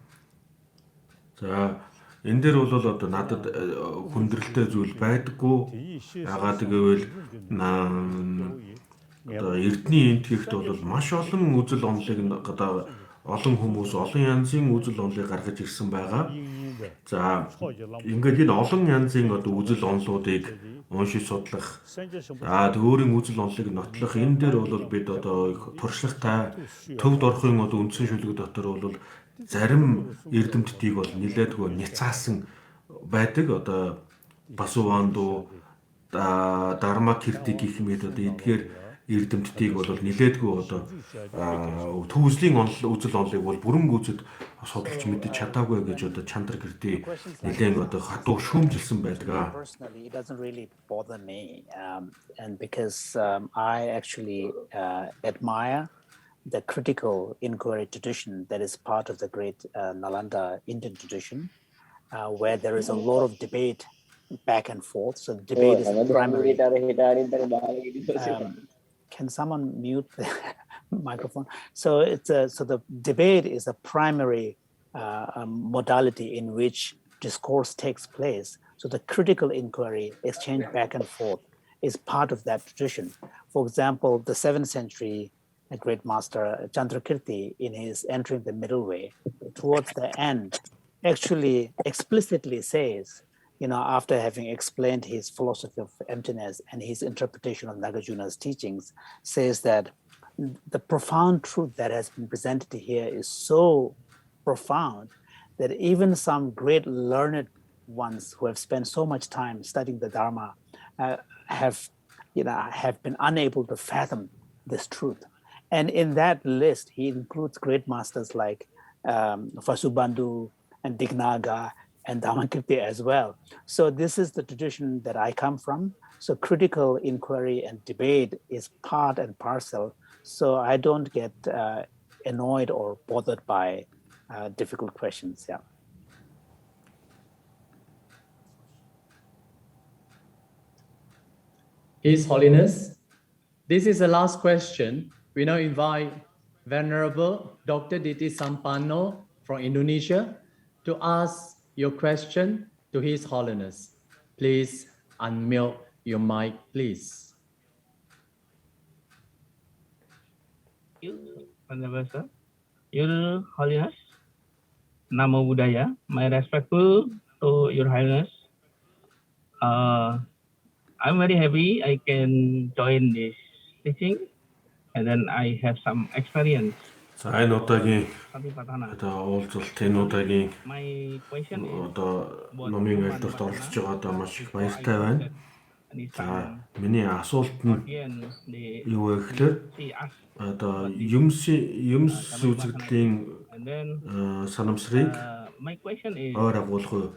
За энэ дээр бол одоо надад хүндрэлтэй зүйл байдаггүй. Ягаад гэвэл одоо Эрдэнийн Энэтхэгт бол маш олон үзэл онолыг одоо олон хүмүүс олон янзын үзэл онолыг гаргаж ирсэн байгаа. За ингээд энэ олон янзын одоо үзэл онолуудыг уншиж судлах, өөрийн үзэл онолыг нотлох энэ дээр бол бид одоо туршлагатай төвд орохын одоо үндсэн шүлэг дотор бол зарим эрдэмтдийг бол нэлээдгүй няцаасан байдаг. Одоо Басуванду, Дарамсала гэх мэт одоо эдгээр эрдэмтдийг бол нэлээдгүй одоо төвөзлийн үзэл онолыг бол бүрэн гүйцэд судалж мэдэж чадаагүй гэж одоо Чандар гэрдээ нэлээд одоо хатуу шүүмжилсэн байдаг. Personally, it doesn't really bother me, and because I actually admire the critical inquiry tradition that is part of the great Nalanda Indian tradition, where there is a lot of debate back and forth. So the debate is the primary. Can someone mute the microphone? So so the debate is a primary modality in which discourse takes place. So the critical inquiry, exchange back and forth, is part of that tradition. For example, the 7th century great master Chandrakirti, in his Entering the Middle Way, towards the end, actually explicitly says, after having explained his philosophy of emptiness and his interpretation of Nagarjuna's teachings, says that the profound truth that has been presented here is so profound that even some great learned ones who have spent so much time studying the Dharma have been unable to fathom this truth. And in that list, he includes great masters like Vasubandhu and Dignaga and Dhammakirti as well. So this is the tradition that I come from. So critical inquiry and debate is part and parcel. So I don't get annoyed or bothered by difficult questions. Yeah. His Holiness, this is the last question. We now invite Venerable Dr. Diti Sampano from Indonesia to ask your question to His Holiness. Please unmute your mic, please. Honorable Sir, Your Holiness, Namo Buddhaya, my respectful to Your Highness. I'm very happy I can join this teaching, and then I have some experience. За энэ удаагийн Satipattana. уулзалт энэ удаагийн My question is номын айлдавт оролцож байгаадаа маш их баяртай байна. За миний асуулт нь юу вэ гэхээр юмс үзэгдлийн санамсрыг ойр агуулах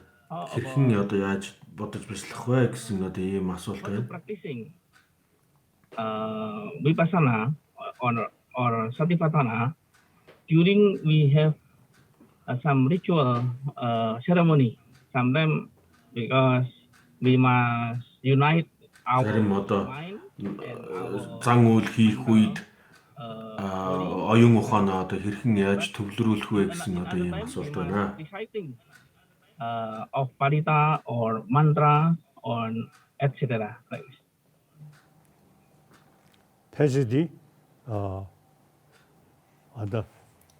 хэрхэн яаж бодож бяцлах вэ гэсэн ийм асуулт байна. Practicing Vipassana or Satipattana, during we have some ritual ceremony. Sometimes because we must unite our mind зан үйл хийх үед оюун ухаанаа хэрхэн яаж төвлөрүүлэх вэ гэсэн ийм асуулт байна. Reciting of parita or mantra or etc. 패지디 아다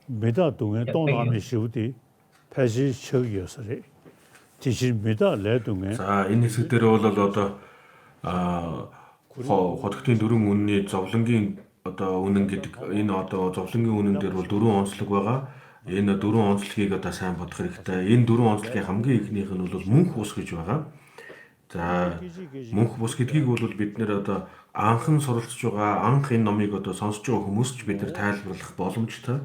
메다 동에 동남이 시우디 패지 척이었어요. 지신 메다 레동에 За энэ хэсэг дээр бол одоо хотготын дөрвөн үнний зовлонгийн үнэн гэдэг энэ зовлонгийн үнэн дээр бол дөрвөн онцлог байгаа. Энэ дөрвөн онцлогийг сайн бодох хэрэгтэй. Энэ дөрвөн онцлогийн хамгийн ихнийх нь бол мөнх бус гэж байгаа. За мөнх бус гэдгийг бол бид нэр анхан суралцж байгаа, анх энэ номыг сонсож байгаа хүмүүст ч бид нар тайлбарлах боломжтой.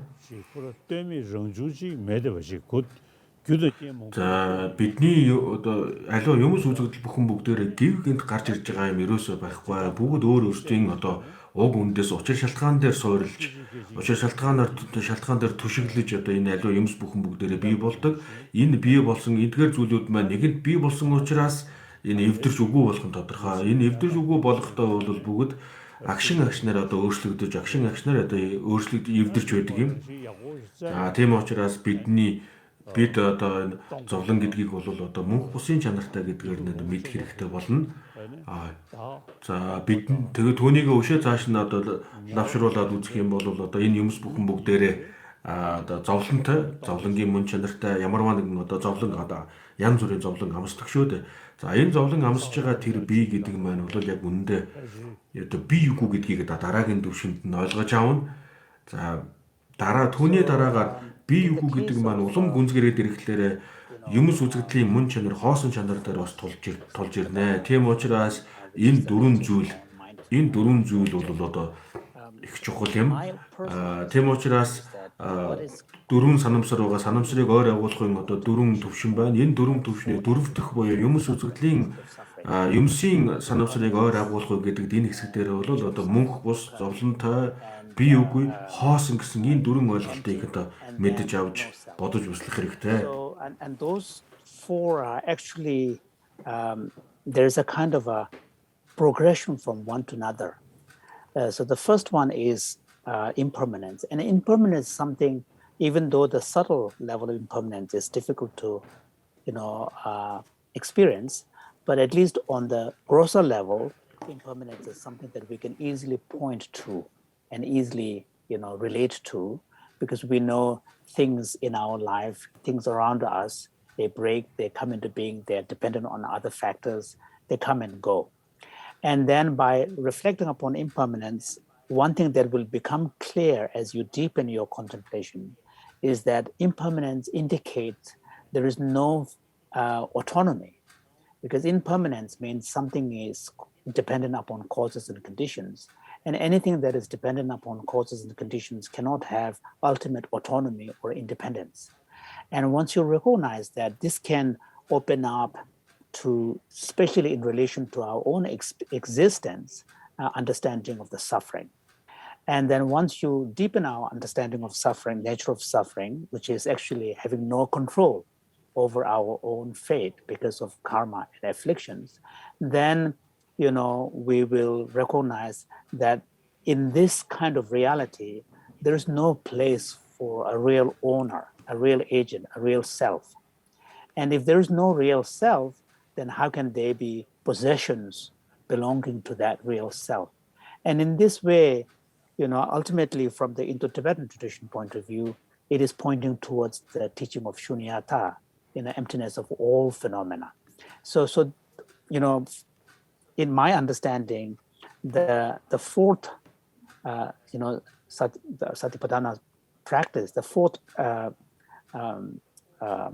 За бидний аливаа юмс үзэгдэл бүхэн бүгдээрээ гів гинт гарч ирж байгаа юм ерөөсөө байхгүй. Бүгд өөр өөрсдийн уг үндэс учир шалтгаан дээр суурилж, учир шалтгаан дээр түшиглэж энэ аливаа юмс бүхэн бүгдээрээ бий болдог. Энэ бий болсон эдгээр зүйлүүд маань нэгэнд бий болсон учраас энэ эвдэрч үгүй болох нь тодорхой. Энэ эвдэрч үгүй болохдоо бол бүгд агшинаар өөрчлөгдөж, агшинаар өөрчлөгдөж эвдэрч байдаг юм. За тийм учраас бид зовлон гэдгийг бол мөнх бусын чанартай гэдгээр нь мэдэх хэрэгтэй болно. За бид тэгээ түүнийг өшөө цааш нь навшруулад үзэх юм бол энэ юмс бүхэн бүгдээрээ зовлонгийн мөн чанартай ямарваа нэгэн зовлон янз бүрийн зовлон амсдаг шүү дээ. За энэ зовлон амсж байгаа тэр бие гэдэг маань бол яг үнэндээ бие үгүй гэдгийг дараагийн төвшөнд нь ойлгож аавна. За түүний дараагаар бие үгүй гэдэг маань улам гүнзгэрээд ирэхлээр юмс үзэгдлийн мөн чанар, хоосон чанар дээр бас тулж ирнэ. Тийм учраас энэ дөрвөн зүйл бол их чухал юм. Тийм учраас дөрвөн санамсар байгаа. Санамсрыг ойр агуулгын дөрвөн төвшин байна. Энэ дөрвөн төвшний дөрөв дэх буюу юмс үзэгдлийн юмсын санамсрыг ойр агуулгыг гэдэг энэ хэсэг дээр бол мөнх бус, зовлонтой, бие үгүй, хоосон гэсэн энэ дөрвөн ойлголтыг мэдэж авч бодож үзлэх хэрэгтэй. And those four are actually there's a kind of a progression from one to another. So the first one is impermanence. And impermanence is something, even though the subtle level of impermanence is difficult to, experience, but at least on the grosser level, impermanence is something that we can easily point to and easily, relate to, because we know things in our life, things around us, they break, they come into being, they're dependent on other factors, they come and go. And then by reflecting upon impermanence, one thing that will become clear as you deepen your contemplation is that impermanence indicates there is no autonomy, because impermanence means something is dependent upon causes and conditions, and anything that is dependent upon causes and conditions cannot have ultimate autonomy or independence. And once you recognize that, this can open up to, especially in relation to our own existence, understanding of the suffering. And then once you deepen our understanding of suffering, nature of suffering, which is actually having no control over our own fate because of karma and afflictions, then, we will recognize that in this kind of reality, there is no place for a real owner, a real agent, a real self. And if there is no real self, then how can there be possessions belonging to that real self? And in this way, ultimately from the Indo-Tibetan tradition point of view, it is pointing towards the teaching of shunyata, emptiness of all phenomena. So in my understanding, the fourth, Satipatthana practice, the fourth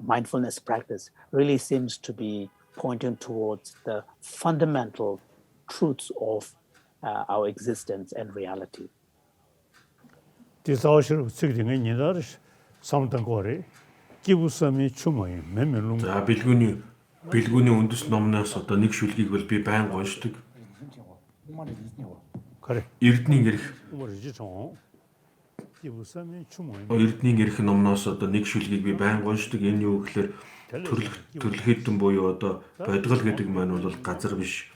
mindfulness practice really seems to be pointing towards the fundamental truths of our existence and reality. За бэлгүүний үндэс номноос одоо нэг шүлгийг бол би байнга уншдаг. Эрдэнийн эрх номноос одоо нэг шүлгийг би байнга уншдаг. Энэ юу гэхээр төрлөختөн буюу одоо бодгол гэдэг маань бол газар биш,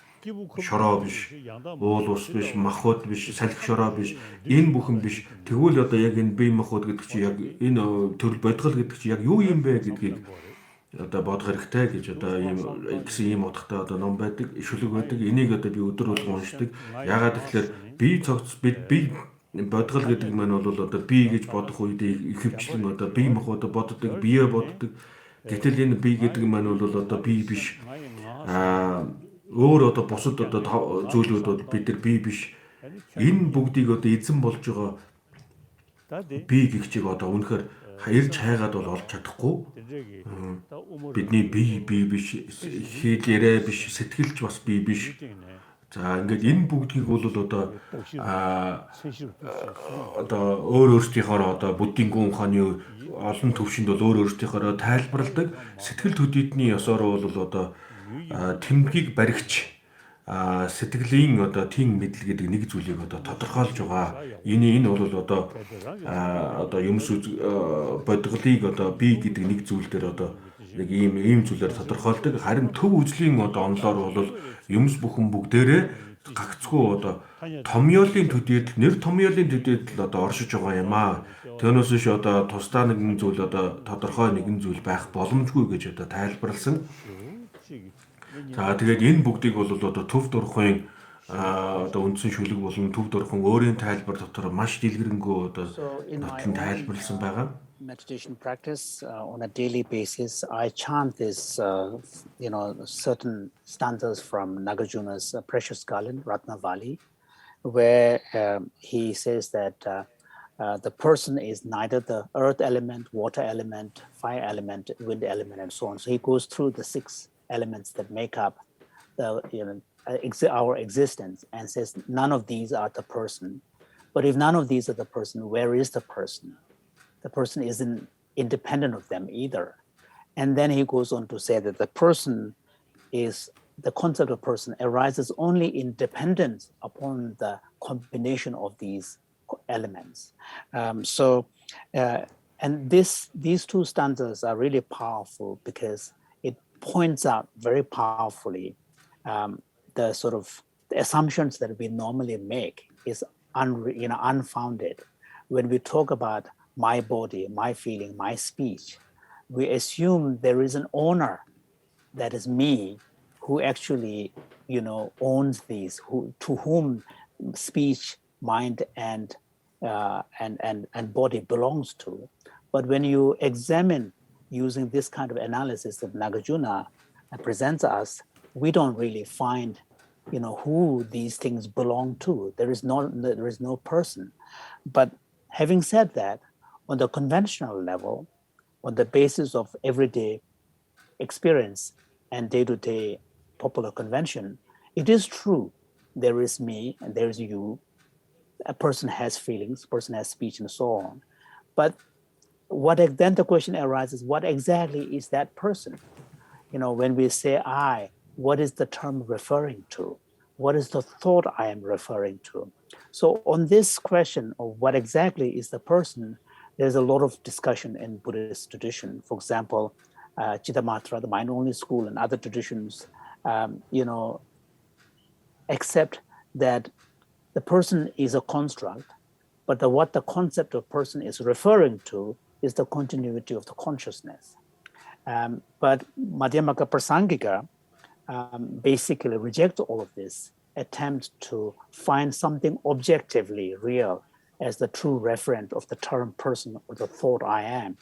шороо биш, уул ус биш, махбод биш, салхи шороо биш, энэ бүхэн биш. Тэгвэл одоо яг энэ бие махбод гэдэг чинь яг энэ төрөл бодгол гэдэг чинь яг юу юм бэ гэдгийг одоо бодох хэрэгтэй гэж одоо ийм утгатай одоо ном байдаг, шүлэг байдаг. Энийг одоо би өдөр болгон уншдаг. Яагаад гэвэл бие бодгол гэдэг маань бол одоо бие гэж бодох үедээ ихэвчлэн одоо бие махбод боддог, бие боддог. Гэтэл энэ бие гэдэг маань бол одоо бие биш. Өөр одоо бусад одоо зүйлүүд бол бид нар бие биш. Энэ бүгдийг одоо эзэн болж байгаа бие гихчийг одоо үнэхээр ирж хайгаад бол олж чадахгүй. Бидний бие биш, хэл яриа биш, сэтгэлж бас бие биш. За ингээд энэ бүгдийг бол одоо өөр өөрсдийнхөө одоо буддийн гүн ухааны олон төвшөнд бол өөр өөрсдийнхөө тайлбарладаг. Сэтгэл төдийдний ёсоор бол одоо тэмдгийг баригч сэтгэлийн одоо тийм мэдл гэдэг нэг зүйлийг одоо тодорхойлж байгаа. Энэ бол одоо юмс бодголыг одоо бие гэдэг нэг зүйл дээр одоо яг ийм зүйлээр тодорхойлдог. Харин төв үзлийн одоо онлоор бол юмс бүхэн бүгдээрээ гагцгүй одоо томьёолын төдийд нэр томьёолын төдийд л одоо оршиж байгаа юм аа. Түүнээс биш одоо тусдаа нэгэн зүйл одоо тодорхой нэгэн зүйл байх боломжгүй гэж одоо тайлбарлсан. За тэгээд энэ бүгдийг бол одоо төв дурхын одоо үндсэн шүлэг болон төв дурхан өөрийн тайлбар дотор маш дэлгэрэнгүй одоо нотлон тайлбарлсан байгаа. Meditation practice on a daily basis, I chant this, certain stanzas from Nagarjuna's Precious Garland, Ratnavali, where he says that the person is neither the earth element, water element, fire element, wind element, and so on. So he goes through the 6 elements that make up our existence and says none of these are the person. But if none of these are the person, where is the person? The person isn't independent of them either. And then he goes on to say that the concept of person arises only in dependence upon the combination of these elements. And these 2 stanzas are really powerful because points out very powerfully the sort of the assumptions that we normally make is unfounded. When we talk about my body, my feeling, my speech, we assume there is an owner that is me who actually, owns these, to whom speech, mind, and body belongs to. But when you examine using this kind of analysis that Nagarjuna presents us, we don't really find, who these things belong to. There is no person. But having said that, on the conventional level, on the basis of everyday experience and day-to-day popular convention, it is true. There is me and there is you. A person has feelings, a person has speech and so on. But then the question arises, what exactly is that person? When we say I, what is the term referring to? What is the thought I am referring to? So on this question of what exactly is the person, there's a lot of discussion in Buddhist tradition. For example, Chittamatra, the mind-only school, and other traditions, accept that the person is a construct, but what the concept of person is referring to is the continuity of the consciousness. But Madhyamaka Prasangika basically reject all of this, attempt to find something objectively real as the true referent of the term person or the thought I am,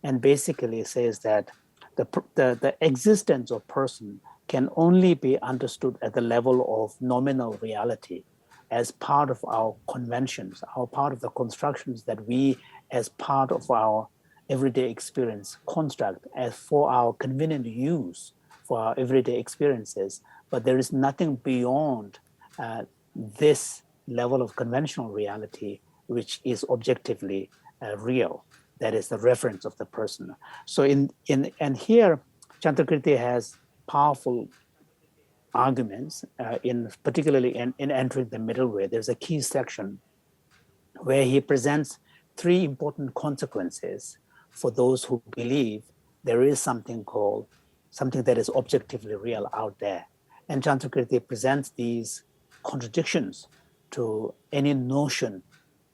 and basically says that the existence of person can only be understood at the level of nominal reality as part of our conventions, part of the constructions that we, as part of our everyday experience, construct as for our convenient use, for our everyday experiences. But there is nothing beyond this level of conventional reality which is objectively real. That is the reference of the person. So and here, Chandrakirti has powerful arguments, particularly in entering the middle way. There's a key section where he presents three important consequences for those who believe there is something that is objectively real out there. And Chandrakirti presents these contradictions to any notion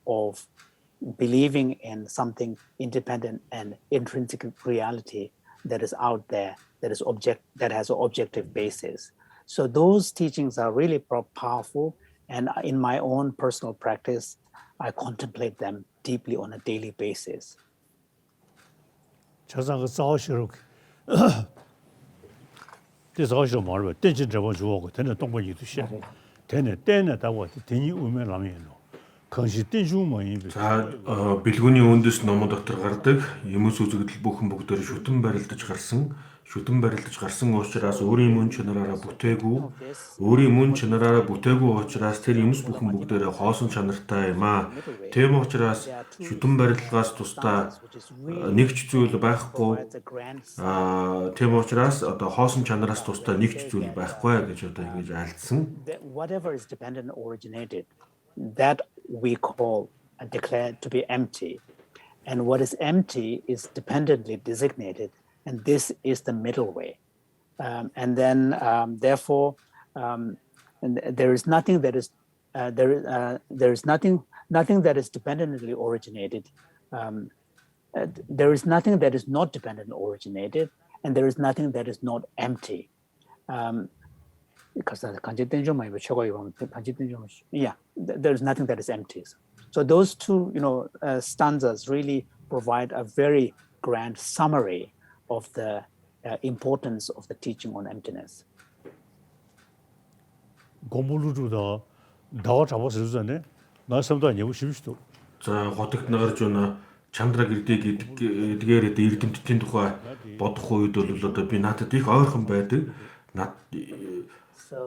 of believing in something independent and intrinsic reality that is out there, that has an objective basis. So those teachings are really powerful, and in my own personal practice, I contemplate them deeply on a daily basis. За бэлгүүний үндэс номон дотор гардаг юмс үзэгдэл бүхэн бүгдээр шүтэн барилдаж гарсан учраас өөрийн мөн чанараараа бүтээгүй учраас тэр юмс бүхэн бүгдээр хоосон чанартай юм аа. Тийм учраас шүтэн барилгаас тусдаа нэгч зүйл байхгүй. Тийм учраас одоо хоосон чанараас тусдаа нэгч зүйл байхгүй гэж одоо ингэж альдсан. Whatever is dependent originated, that we declared to be empty. And what is empty is dependently designated, and this is the middle way. And then, therefore, there is nothing that is there is nothing that is dependently originated. There is nothing that is not dependently originated, and there is nothing that is not empty. Because there is nothing that is empty. So those two, stanzas really provide a very grand summary of the importance of the teaching on emptiness. За хотогт нагарч байна Чандрагирдийг эдгээр эрдэмтдийн тухай бодох үед бол одоо би надад их ойрхон байдаг.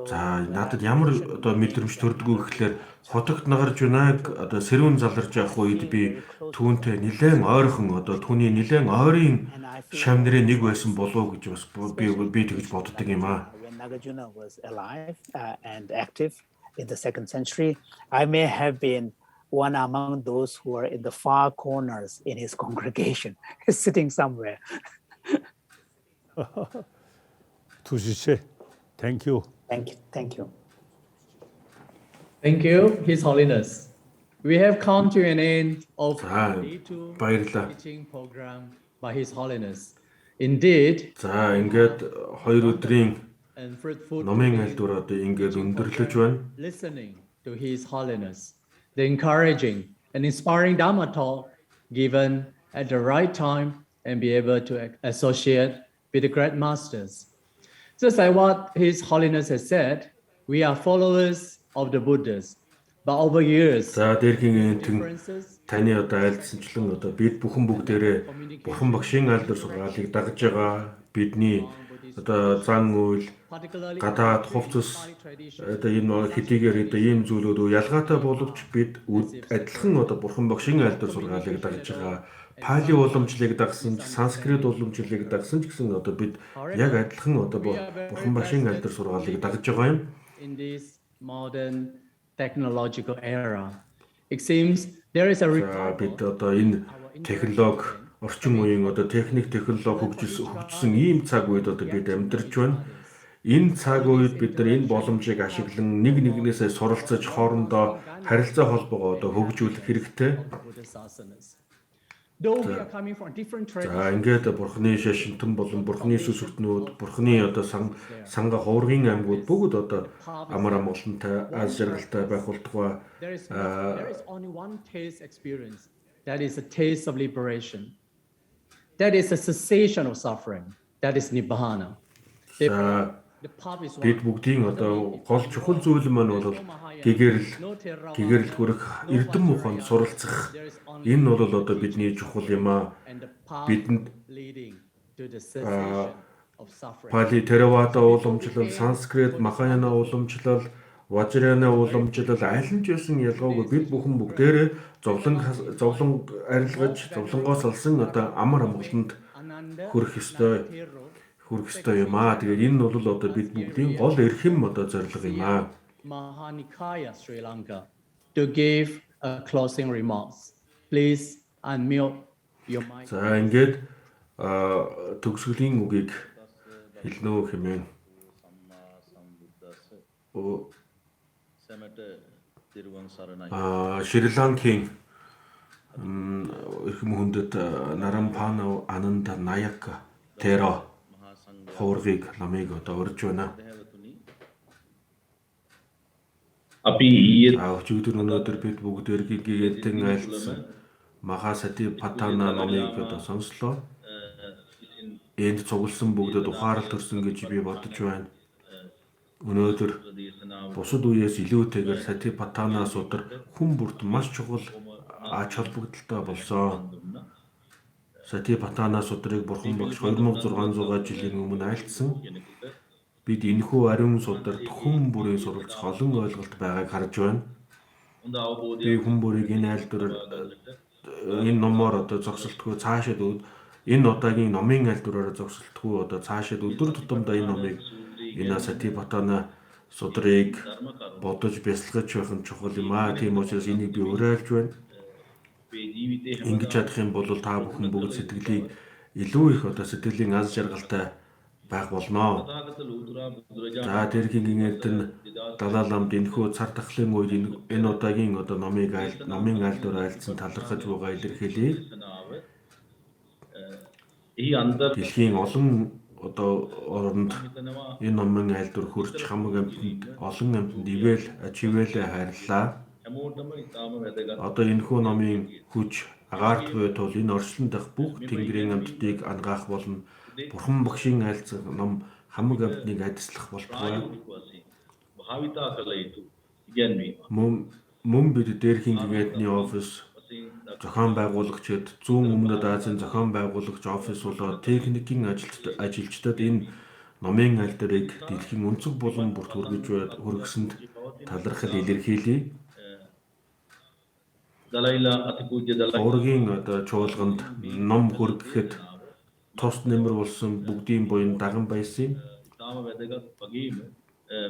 За надад ямар одоо мэдрэмж төрдгөө гэхлээр хотогт нагарч байгааг одоо сэрүүн заларж явах үед би түүнтэй нэлээд ойрхон одоо түүний нэлээд ойрын шам нэрээ нэг байсан болов гэж бас би тэгж боддог юм аа. When Nagarjuna was alive and active in the 2nd century, I may have been one among those who are in the far corners in his congregation, sitting somewhere. 두시체. Thank you. Thank you. Thank you. Thank you, His Holiness. We have come to an end of day 2 баярлалаа. teaching program by His Holiness. Indeed, За ингээд 2 өдрийн and fruitful номын айлдвар одоо ингээд өндөрлөж байна. listening to His Holiness, the encouraging and inspiring Dhamma talk given at the right time and be able to associate with the great masters. Just like what His Holiness has said, we are followers of the Buddhas. But over years, За Дээрхийн Энэтхэг таны одоо айлдсанчлан одоо бид бүхэн бүгдээрээ Бурхан Багшийн айлдвар сургаалыг дагаж байгаа. Бидний одоо зан үйл гадаад хувцас одоо энэ хэдийгээр одоо ийм зүйлүүд ялгаатай боловч бид адилхан одоо Бурхан Багшийн айлдвар сургаалыг дагаж байгаа. Пали уламжлалыг дагсан, санскрит уламжлалыг дагсан ч гэсэн одоо бид яг адилхан одоо Бурхан Багшийн айлдвар сургаалыг дагаж байгаа юм. In this modern technological era, it seems there is a бид одоо энэ технологи орчин үеийн одоо техник технологи хөгжсөн ийм цаг үед одоо бид амьдарч байна. Энэ цаг үед бид нар энэ боломжийг ашиглан нэг нэгнээсээ суралцаж хоорондоо харилцаа холбоогоо одоо хөгжүүлэх хэрэгтэй. За ингээд Бурханы шашинтан болон Бурханы сүсэгтнүүд, Бурханы одоо санга хуврагын аймагуд бүгд одоо амар амгалантай, аз жаргалтай байх болтугай. There is only one taste experience. That is a taste of liberation. That is a cessation of suffering. That is nibbana. Бид бүгдийн одоо гол чухал зүйл маань бол гэгэрэл хүрэх эрдэм муханд суралцах. Энэ бол одоо бидний чухал юм аа. Бидэнд Пали Theravada уламжлал, санскрит Махаяна уламжлал, Важраяна уламжлал аль нь ч байсан ялгаагүй бид бүхэн бүгдээрээ зовлон арилгаж, зовлонгоос алсан одоо амар амгаланд хүрэх ёстой юм аа. Тэгээд энэ бол одоо бид бүгдийн гол эрхэм одоо зорилго юм аа. Mahanikaya Sri Lanka to give a closing remarks. Please unmute your mic. За ингээд төгсгөлийн үгийг хэлнэ хэмээн. Шри Ланкийн эрхэм хүндэт Нарампана Ананда Наяк Тэро хуврагыг намыг одоо урьж байна. Өдөр өнөөдөр бид бүгд Гэгээнтэн айлдсан Маха Сатипаттана намыг одоо сонслоо. Энд цугласан бүгдэд ухаарал төрсөн гэж би бодож байна. Өнөөдөр бусад үеэс илүүтэйгээр Сатипаттана судар хүн бүрт маш чухал ач холбогдолтой болсон. Сатипаттана судрыг Бурхан Багш 2600 жилийн өмнө айлдсан. Бид энэхүү ариун сударт хүн бүрийн суралцах олон ойлголт байгааг харж байна. Би хүн бүрийг энэ айлдвараар энэ номоор одоо зогсолтгүй цаашаад энэ удаагийн номын айлдвараар зогсолтгүй одоо цаашаад өдөр тутамдаа энэ номыг энэ Сатипаттана судрыг бодож бясалгаж байх нь чухал юм аа. Тийм учраас энийг би уриалж байна. Ингэж чадах юм бол та бүхэн бүгд сэтгэлийг илүү их одоо сэтгэлийн аз жаргалтай байх болно. За Дээрхийн Гэгээнтэн Далай ламд энэхүү цар тахлын үед энэ удаагийн одоо номын айлдвар айлдсан талархаж байгаа илэрхийлье. Дэлхийн олон одоо оронд энэ номын айлдвар хүрч хамаг амьтанд олон амьтанд ивэл ачивэлээ хайрлаа. Одоо энэхүү номын хүч агаарт буй тул энэ орчлон дах бүх тэнгэрийн амьтдыг ангаах болно. Бурхан Багшийн айлдсан ном хамаг амьтныг адислах болтугай. Мөн бид Дээрхийн Гэгээнтний офис зохион байгуулагчид Зүүн Өмнөд Азийн зохион байгуулагч офис болоод техникийн ажилчдад энэ номын айлдварыг дэлхийн өнцөг булан бүрт хүргэсэнд талархал илэрхийлье. Ургийн одоо чуулганд ном хүргэхэд тус нэмэр болсон бүгдийн буян даган байсан.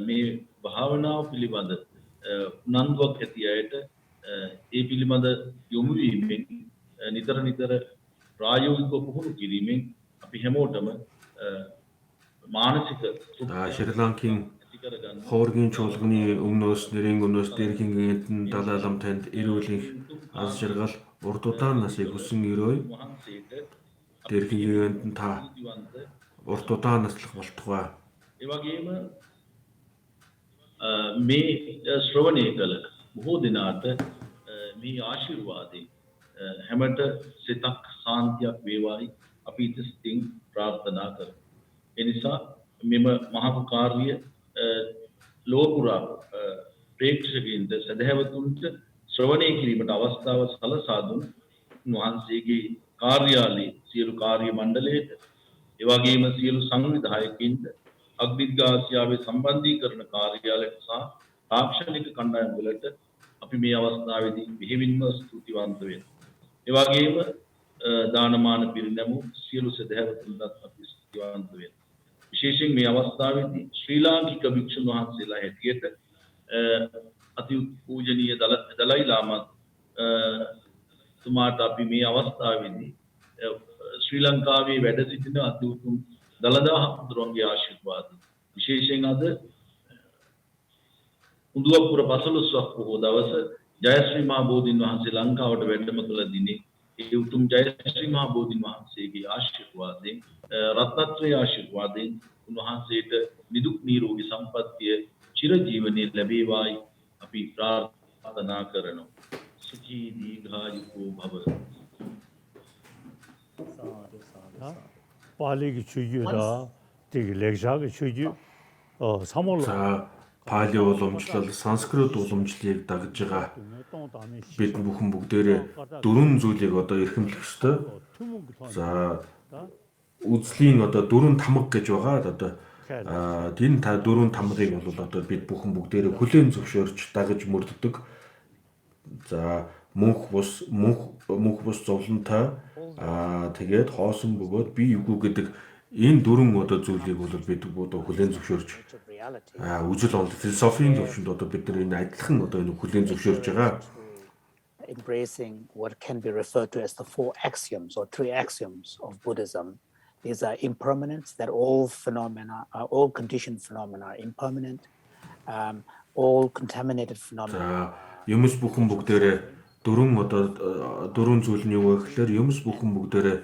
මේ භාවනාව පිළිබඳ උනන්දුවක් ඇති අයට ඒ පිළිබඳ යොමු වීමෙන් නිතර ප්‍රායෝගිකව පුහුණු කිරීමෙන් අපි හැමෝටම මානසික Шри-Ланкийн хооргийн чуулганы өмнөөс нэрийн өмнөөс Дээрхийн Гэгээнтэн Далай лам танд эрүүлэх аз жаргал урд удаан насыг хүсэн өрөөй Дээрхийн Гэгээнтэн та урд удаан наслах болтугай. ඒ වගේම මේ ශ්‍රවණය කළ බොහෝ දිනාට මේ ආශිර්වාදේ හැමත සිතක් සාන්තියක් වේවායි අපි සිතින් ප්‍රාර්ථනා කරමු. ඒ නිසා මෙම මහා කාර්ය ලෝකුරා ප්‍රේක්ෂකයින්ට සදහැවතුන්ට ශ්‍රවණය කිරීමට අවස්ථාව සලසා දුන් උන්වහන්සේගේ කාර්යාලයේ සියලු කාර්ය මණ්ඩලයට ඒ වගේම සියලු සංවිධායකින්ට අග්නිග්ග ආසියාවේ සම්බන්ධීකරණ කාර්යාලයට සහ තාක්ෂණික කණ්ඩායම් වලට අපි මේ අවස්ථාවේදී මෙහෙවින්ම ස්තුතිවන්ත වෙනවා. ඒ වගේම දානමාන පිරිනැමු සියලු සදහැවතුන්ට අපි ස්තුතිවන්ත වෙනවා. විශේෂයෙන් මේ අවස්ථාවේදී ශ්‍රී ලාංකික භික්ෂුන් වහන්සේලා හැටියට අති පූජනීය දලයි ලාමා තුමාට අපි මේ අවස්ථාවේදී ශ්‍රී ලංකාවේ වැඩ සිටින අති උතුම් දලදා හඳුරන්ගේ ආශිර්වාද විශේෂයෙන් අද උඳුවපුර 15ක් පොහොව දවස ජයශ්‍රී මහා බෝධීන් වහන්සේ ලංකාවට වැඩම කළ දිනේ ඒ උතුම් ජයශ්‍රී මහා බෝධීන් වහන්සේගේ ආශිර්වාදයෙන් රත්නත්‍රයේ ආශිර්වාදයෙන් උන්වහන්සේට නිදුක් නිරෝගී සම්පන්නිය චිරජීවනයේ ලැබේවායි අපි ප්‍රාර්ථනා කරනවා. සුඛී දීර්ඝායුකෝ භව. 발리기 주유라 되게 렉샤가 주유 삼월로 Пали уламжлал санскрит уламжлалыг дагж байгаа бид бүхэн бүгдээрээ дөрвөн зүйлийг одоо эрхэмлэх ёстой. За үзлийн одоо дөрвөн тамга гэж байгаа. Одоо энэ та дөрвөн тамгыг бол одоо бид бүхэн бүгдээрээ хүлээн зөвшөөрч дагж мөрддөг. За мөнх бус зовлонтой тэгээд хоосон бөгөөд би юг гэдэг энэ дөрвөн одоо зүйлийг бол бид одоо хүлээн зөвшөөрч үжил он философийн төвшөнд одоо бид нар энэ адилхан одоо энэ хүлээн зөвшөөрж байгаа. Embracing what can be referred to as the four axioms or three axioms of Buddhism. These are impermanence, that all conditioned phenomena are impermanent, all contaminated phenomena. Юмс бүхэн бүгдээрээ дөрвөн зүйл нь юу вэ гэхээр юмс бүхэн бүгдээрээ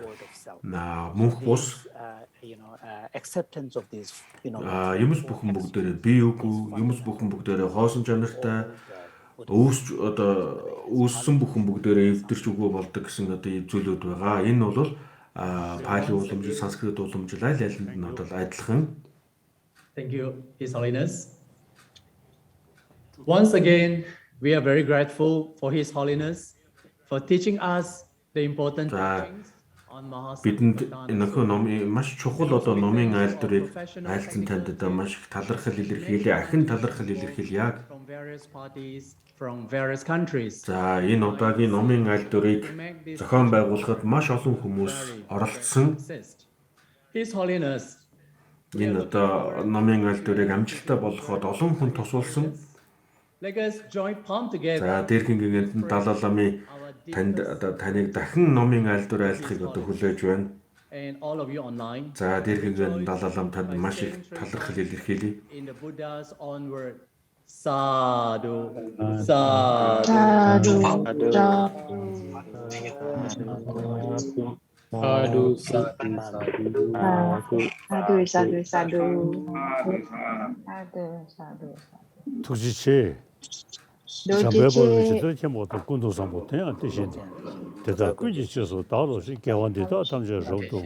мөнх бус acceptance of these юмс бүхэн бүгдээрээ бие үгүй юмс бүхэн бүгдээрээ хоосон чанартай үүссэн бүхэн бүгдээрээ эвдэрч үгүй болдог гэсэн одоо зүйлүүд байгаа. Энэ бол Пали уламжлал, санскрит уламжлал аль алинд нь одоо адилхан. Thank you, His Holiness. Once again, we are very grateful for His Holiness for teaching us the important teachings on Maha Сатипаттана. Бидэнд энэ номын маш чухал одоо номын айлдварыг айлцсан танд одоо маш их талархал илэрхийлээ. Ахин талархал илэрхийлье. From various parties, from various countries. За энэ удаагийн номын айлдварыг зохион байгуулахад маш олон хүмүүс оролцсон. His Holiness. Энэ одоо номын айлдварыг амжилттай болгоход олон хүн тусалсан. Let us join palm together. За Дээрхийн Гэгээнтэн Далай ламын таныг дахин номын айлдвар айлдахыг одоо хүлээж байна. And all of you online. За Дээрхийн Гэгээнтэн Далай лам танд маш их талархал илэрхийлье. In the Buddha's onward. Sadhu. Sadhu. 투지체 잠배버리지도 제모도 군도상 못해 안 되신데 대다 꾸지쳐서 다로시 개원되다 담저 저도